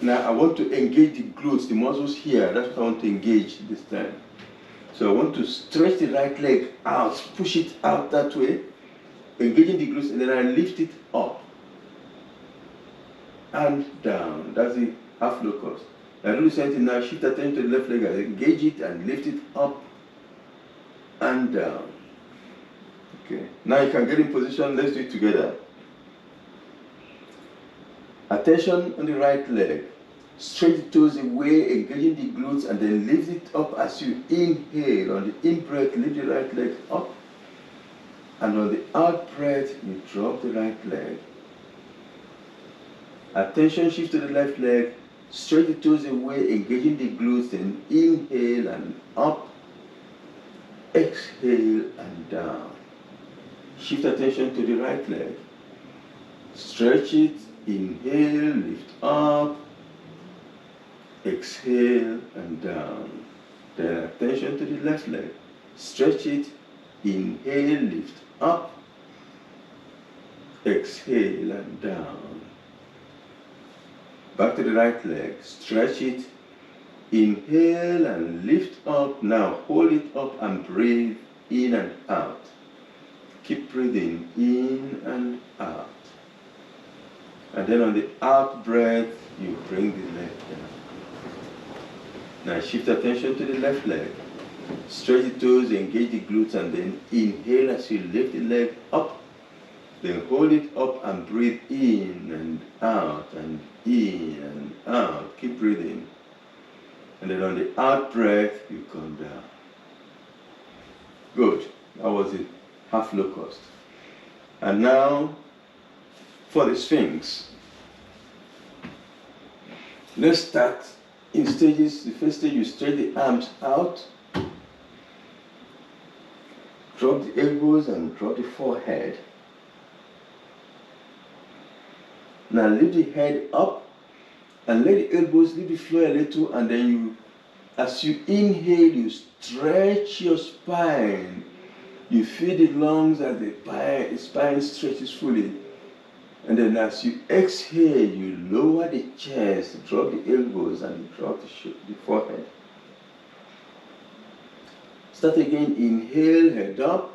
Now I want to engage the glutes, the muscles here. That's what I want to engage this time. So I want to stretch the right leg out, push it out that way, engaging the glutes, and then I lift it up and down. That's the half locust. Now do the same thing now, shift attention to the left leg, engage it and lift it up and down. Okay, now you can get in position, let's do it together. Attention on the right leg. Stretch the toes away, engaging the glutes, and then lift it up as you inhale. On the in breath, lift the right leg up. And on the out breath, you drop the right leg. Attention shift to the left leg. Stretch the toes away, engaging the glutes, then inhale and up. Exhale and down. Shift attention to the right leg. Stretch it, inhale, lift up. Exhale and down. Then attention to the left leg. Stretch it, inhale, lift up. Exhale and down. Back to the right leg. Stretch it, inhale and lift up. Now hold it up and breathe in and out. Keep breathing in and out. And then on the out breath, you bring the leg down. Now shift attention to the left leg. Stretch the toes, engage the glutes, and then inhale as you lift the leg up. Then hold it up and breathe in and out and in and out. Keep breathing. And then on the out breath, you come down. Good. That was it. Half locust. And now for the sphinx. Let's start in stages. The first stage, you stretch the arms out. Drop the elbows and drop the forehead. Now lift the head up and let the elbows leave the floor a little, and then you, as you inhale, you stretch your spine. You feel the lungs as the spine stretches fully. And then as you exhale, you lower the chest, drop the elbows and drop the forehead. Start again, inhale, head up.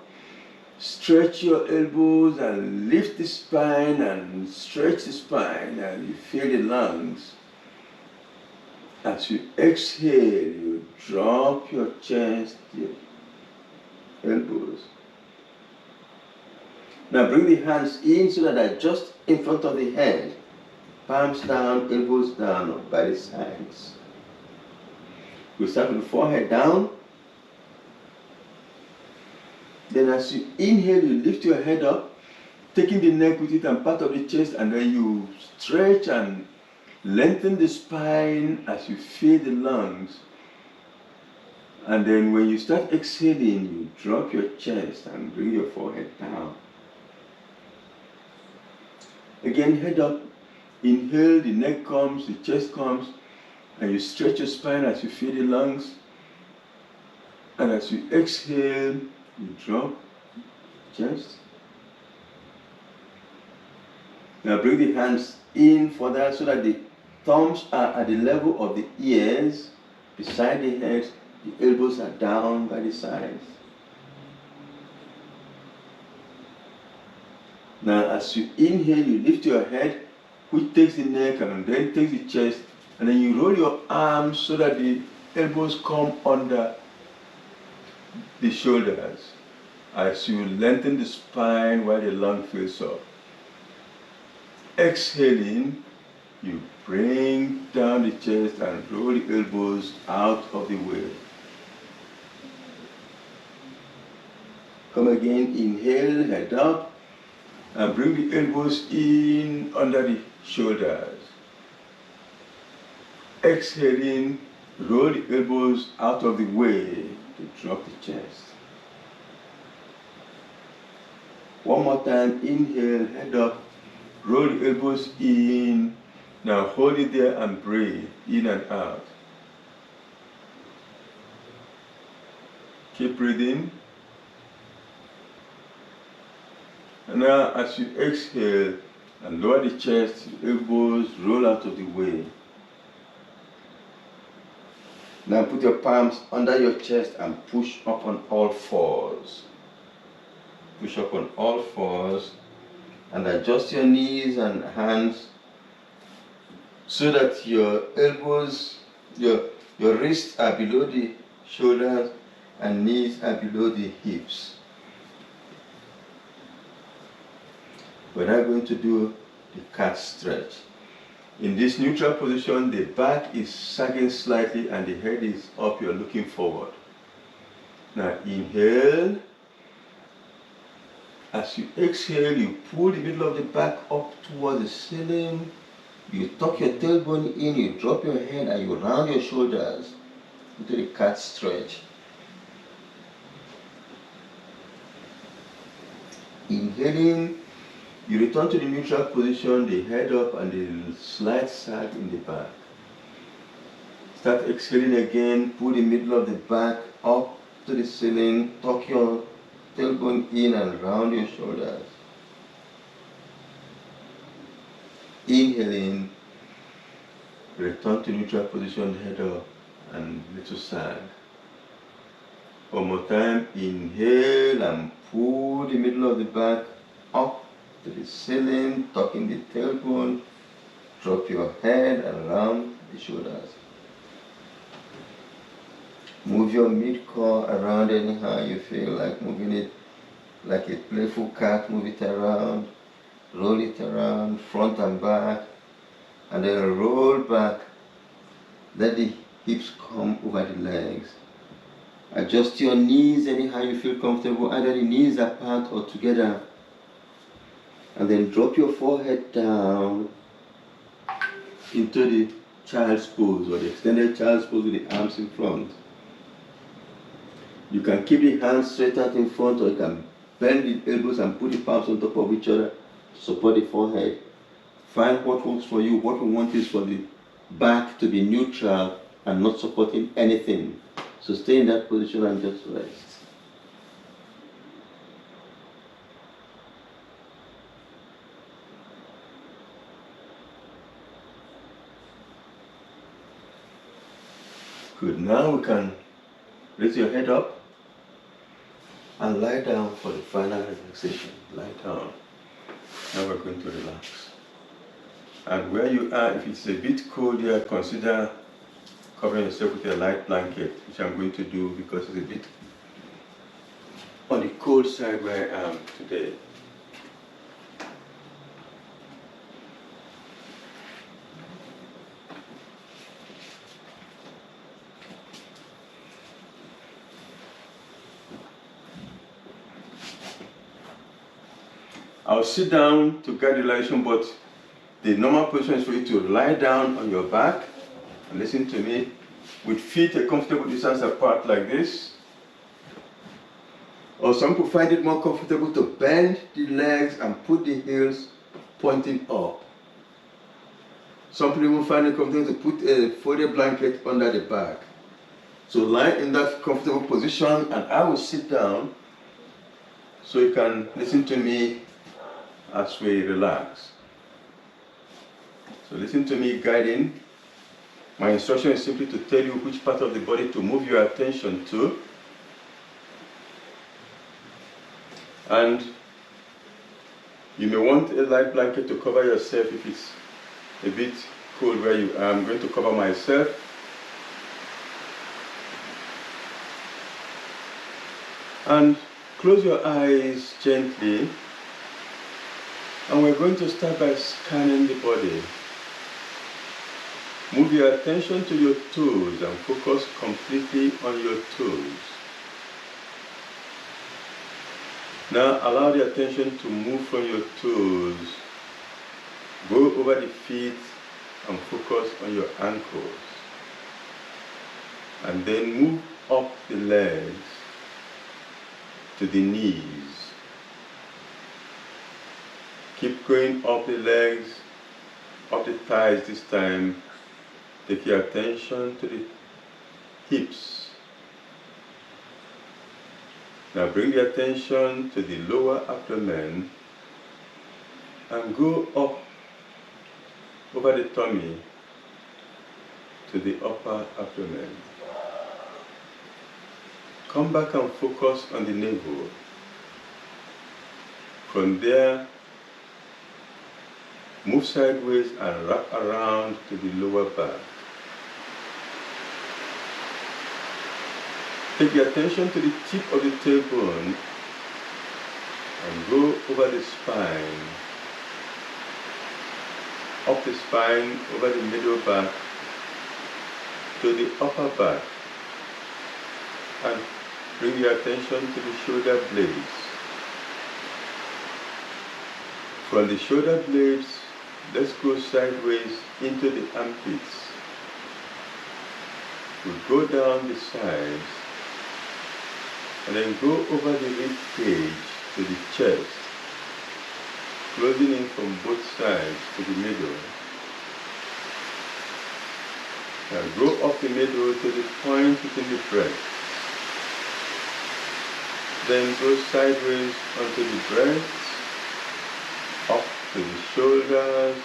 Stretch your elbows and lift the spine and stretch the spine, and you feel the lungs. As you exhale, you drop your chest, your elbows. Now bring the hands in so that they're just in front of the head. Palms down, elbows down by the sides. We start with the forehead down. Then as you inhale, you lift your head up, taking the neck with it and part of the chest, and then you stretch and lengthen the spine as you feel the lungs. And then when you start exhaling, you drop your chest and bring your forehead down. Again, head up. Inhale, the neck comes, the chest comes, and you stretch your spine as you feel the lungs. And as you exhale, you drop chest. Now bring the hands in for that so that the thumbs are at the level of the ears, beside the head. The elbows are down by the sides. Now as you inhale, you lift your head, which takes the neck and then takes the chest, and then you roll your arms so that the elbows come under the shoulders as you lengthen the spine while the lung fills up. Exhaling, you bring down the chest and roll the elbows out of the way. Come again, inhale, head up, and bring the elbows in under the shoulders. Exhaling, roll the elbows out of the way to drop the chest. One more time, inhale, head up, roll the elbows in. Now hold it there and breathe in and out. Keep breathing. And now as you exhale and lower the chest, elbows roll out of the way. Now put your palms under your chest and push up on all fours. Push up on all fours and adjust your knees and hands so that your elbows, your wrists are below the shoulders and knees are below the hips. We're now going to do the cat stretch. In this neutral position, the back is sagging slightly and the head is up, you're looking forward. Now inhale. As you exhale, you pull the middle of the back up towards the ceiling. You tuck your tailbone in, you drop your head and you round your shoulders into the cat stretch. Inhaling, you return to the neutral position, the head up and the slight sag in the back. Start exhaling again, pull the middle of the back up to the ceiling, tuck your tailbone in and round your shoulders. Inhaling, return to neutral position, head up and little sag. One more time, inhale and pull the middle of the back up to the ceiling, tucking the tailbone, drop your head and round the shoulders. Move your mid-core around anyhow you feel like moving it, like a playful cat. Move it around, roll it around, front and back, and then roll back. Let the hips come over the legs. Adjust your knees anyhow you feel comfortable, either the knees apart or together. And then drop your forehead down into the child's pose or the extended child's pose with the arms in front. You can keep the hands straight out in front, or you can bend the elbows and put the palms on top of each other to support the forehead. Find what works for you. What we want is for the back to be neutral and not supporting anything. So stay in that position and just rest. Good. Now we can raise your head up and lie down for the final relaxation. Lie down. Now we're going to relax. And where you are, if it's a bit cold here, consider covering yourself with a light blanket, which I'm going to do because it's a bit on the cold side where I am today. I'll sit down to guide the relaxation, but the normal position is for you to lie down on your back and listen to me. with feet a comfortable distance apart like this. Or some people find it more comfortable to bend the legs and put the heels pointing up. Some people even find it comfortable to put a folded blanket under the back. So lie in that comfortable position and I will sit down so you can listen to me as we relax. So listen to me guiding. My instruction is simply to tell you which part of the body to move your attention to. And you may want a light blanket to cover yourself if it's a bit cold where you are. I'm going to cover myself. And close your eyes gently. And we're going to start by scanning the body. Move your attention to your toes and focus completely on your toes. Now allow the attention to move from your toes. Go over the feet and focus on your ankles. And then move up the legs to the knees. Keep going up the legs, up the thighs this time. Take your attention to the hips. Now bring the attention to the lower abdomen and go up over the tummy to the upper abdomen. Come back and focus on the navel. From there, move sideways and wrap around to the lower back. Take your attention to the tip of the tailbone and go over the spine, up the spine, over the middle back, to the upper back, and bring your attention to the shoulder blades. From the shoulder blades, let's go sideways into the armpits. We'll go down the sides and then go over the rib cage to the chest, closing in from both sides to the middle. Now go up the middle to the point within the breast. Then go sideways onto the breasts, up to the shoulders,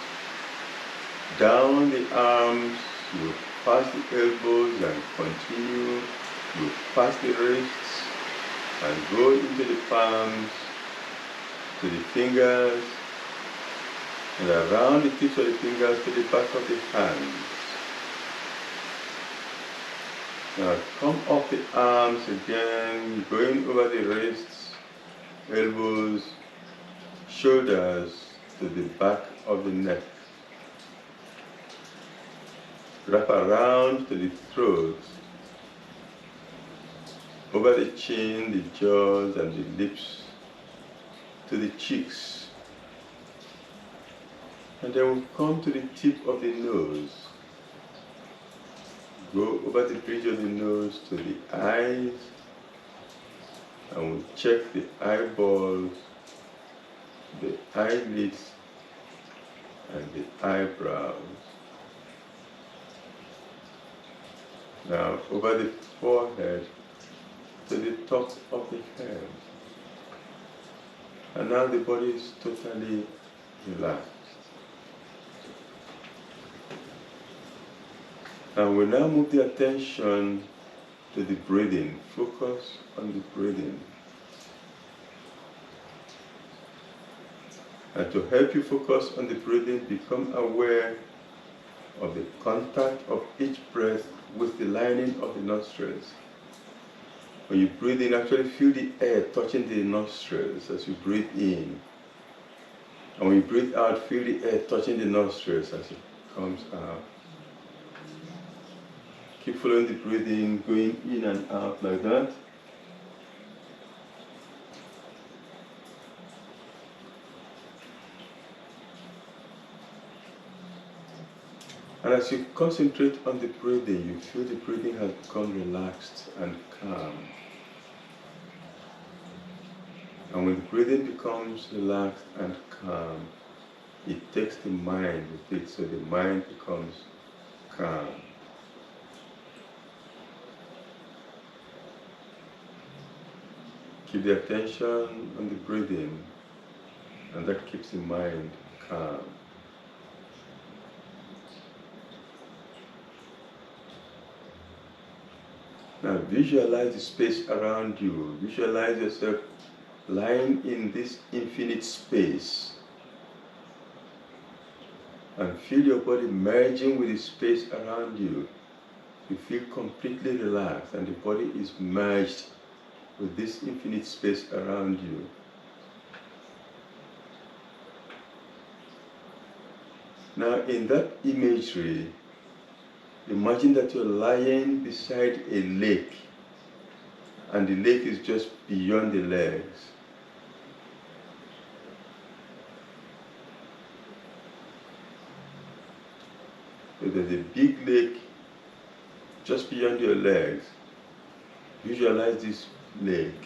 down the arms, you pass the elbows and continue, you pass the wrists and go into the palms, to the fingers, and around the tips of the fingers to the back of the hands. Now come up the arms again, going over the wrists, elbows, shoulders to the back of the neck. Wrap around to the throat, over the chin, the jaws and the lips, to the cheeks. And then we'll come to the tip of the nose. Go over the bridge of the nose to the eyes, and we'll check the eyeballs, the eyelids, and the eyebrows. Now over the forehead to the top of the head. And now the body is totally relaxed. And we now move the attention to the breathing. Focus on the breathing. And to help you focus on the breathing, become aware of the contact of each breath with the lining of the nostrils. When you breathe in, actually feel the air touching the nostrils as you breathe in. And when you breathe out, feel the air touching the nostrils as it comes out. Keep following the breathing, going in and out like that. And as you concentrate on the breathing, you feel the breathing has become relaxed and calm. And when the breathing becomes relaxed and calm, it takes the mind with it, so the mind becomes calm. Keep the attention on the breathing, and that keeps the mind calm. Now visualize the space around you. Visualize yourself lying in this infinite space. And feel your body merging with the space around you. You feel completely relaxed and the body is merged with this infinite space around you. Now in that imagery, imagine that you're lying beside a lake and the lake is just beyond the legs. So there's a big lake just beyond your legs. Visualize this lake.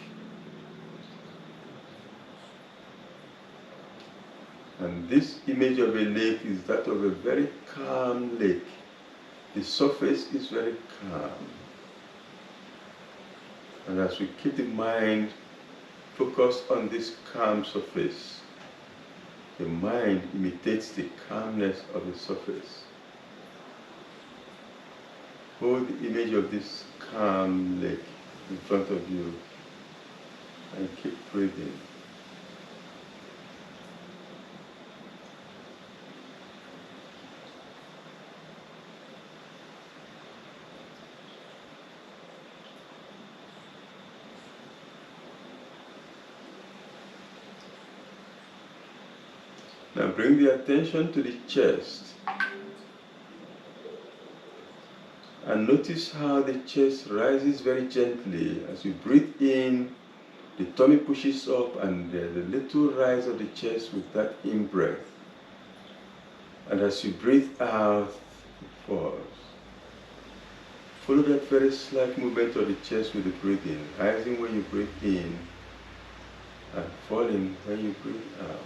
And this image of a lake is that of a very calm lake. The surface is very calm. And as we keep the mind focused on this calm surface, the mind imitates the calmness of the surface. Hold the image of this calm lake in front of you and keep breathing. Now bring the attention to the chest and notice how the chest rises very gently. As you breathe in, the tummy pushes up and there's a little rise of the chest with that in-breath. And as you breathe out, it falls. Follow that very slight movement of the chest with the breathing, rising when you breathe in and falling when you breathe out.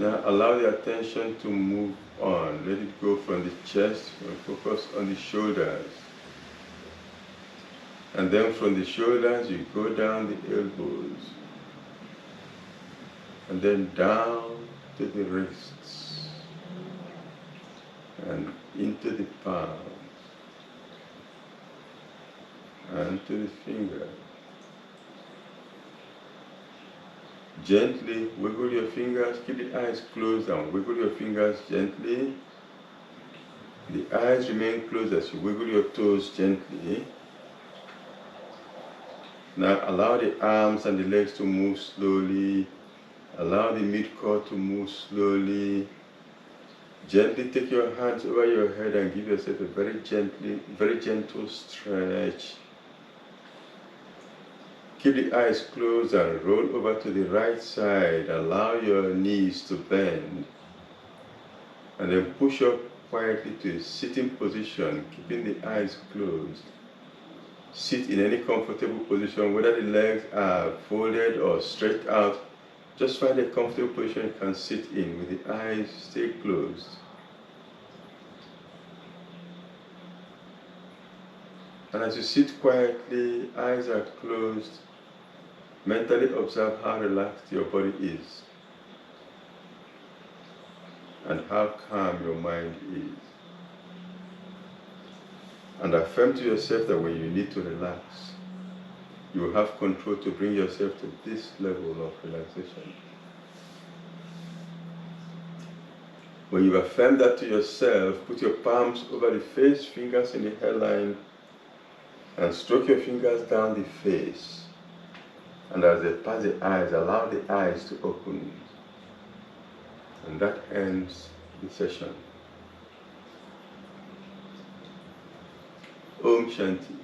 Now allow the attention to move on. Let it go from the chest and focus on the shoulders. And then from the shoulders you go down the elbows. And then down to the wrists. And into the palms. And to the fingers. Gently wiggle your fingers, keep the eyes closed and wiggle your fingers gently. The eyes remain closed as you wiggle your toes gently. Now allow the arms and the legs to move slowly. Allow the mid-core to move slowly. Gently take your hands over your head and give yourself a very gentle stretch. Keep the eyes closed and roll over to the right side. Allow your knees to bend. And then push up quietly to a sitting position, keeping the eyes closed. Sit in any comfortable position, whether the legs are folded or stretched out. Just find a comfortable position you can sit in with the eyes stay closed. And as you sit quietly, eyes are closed, mentally observe how relaxed your body is and how calm your mind is. And affirm to yourself that when you need to relax, you will have control to bring yourself to this level of relaxation. When you affirm that to yourself, put your palms over the face, fingers in the hairline, and stroke your fingers down the face. And as they pass the eyes, allow the eyes to open. And that ends the session. Om Shanti.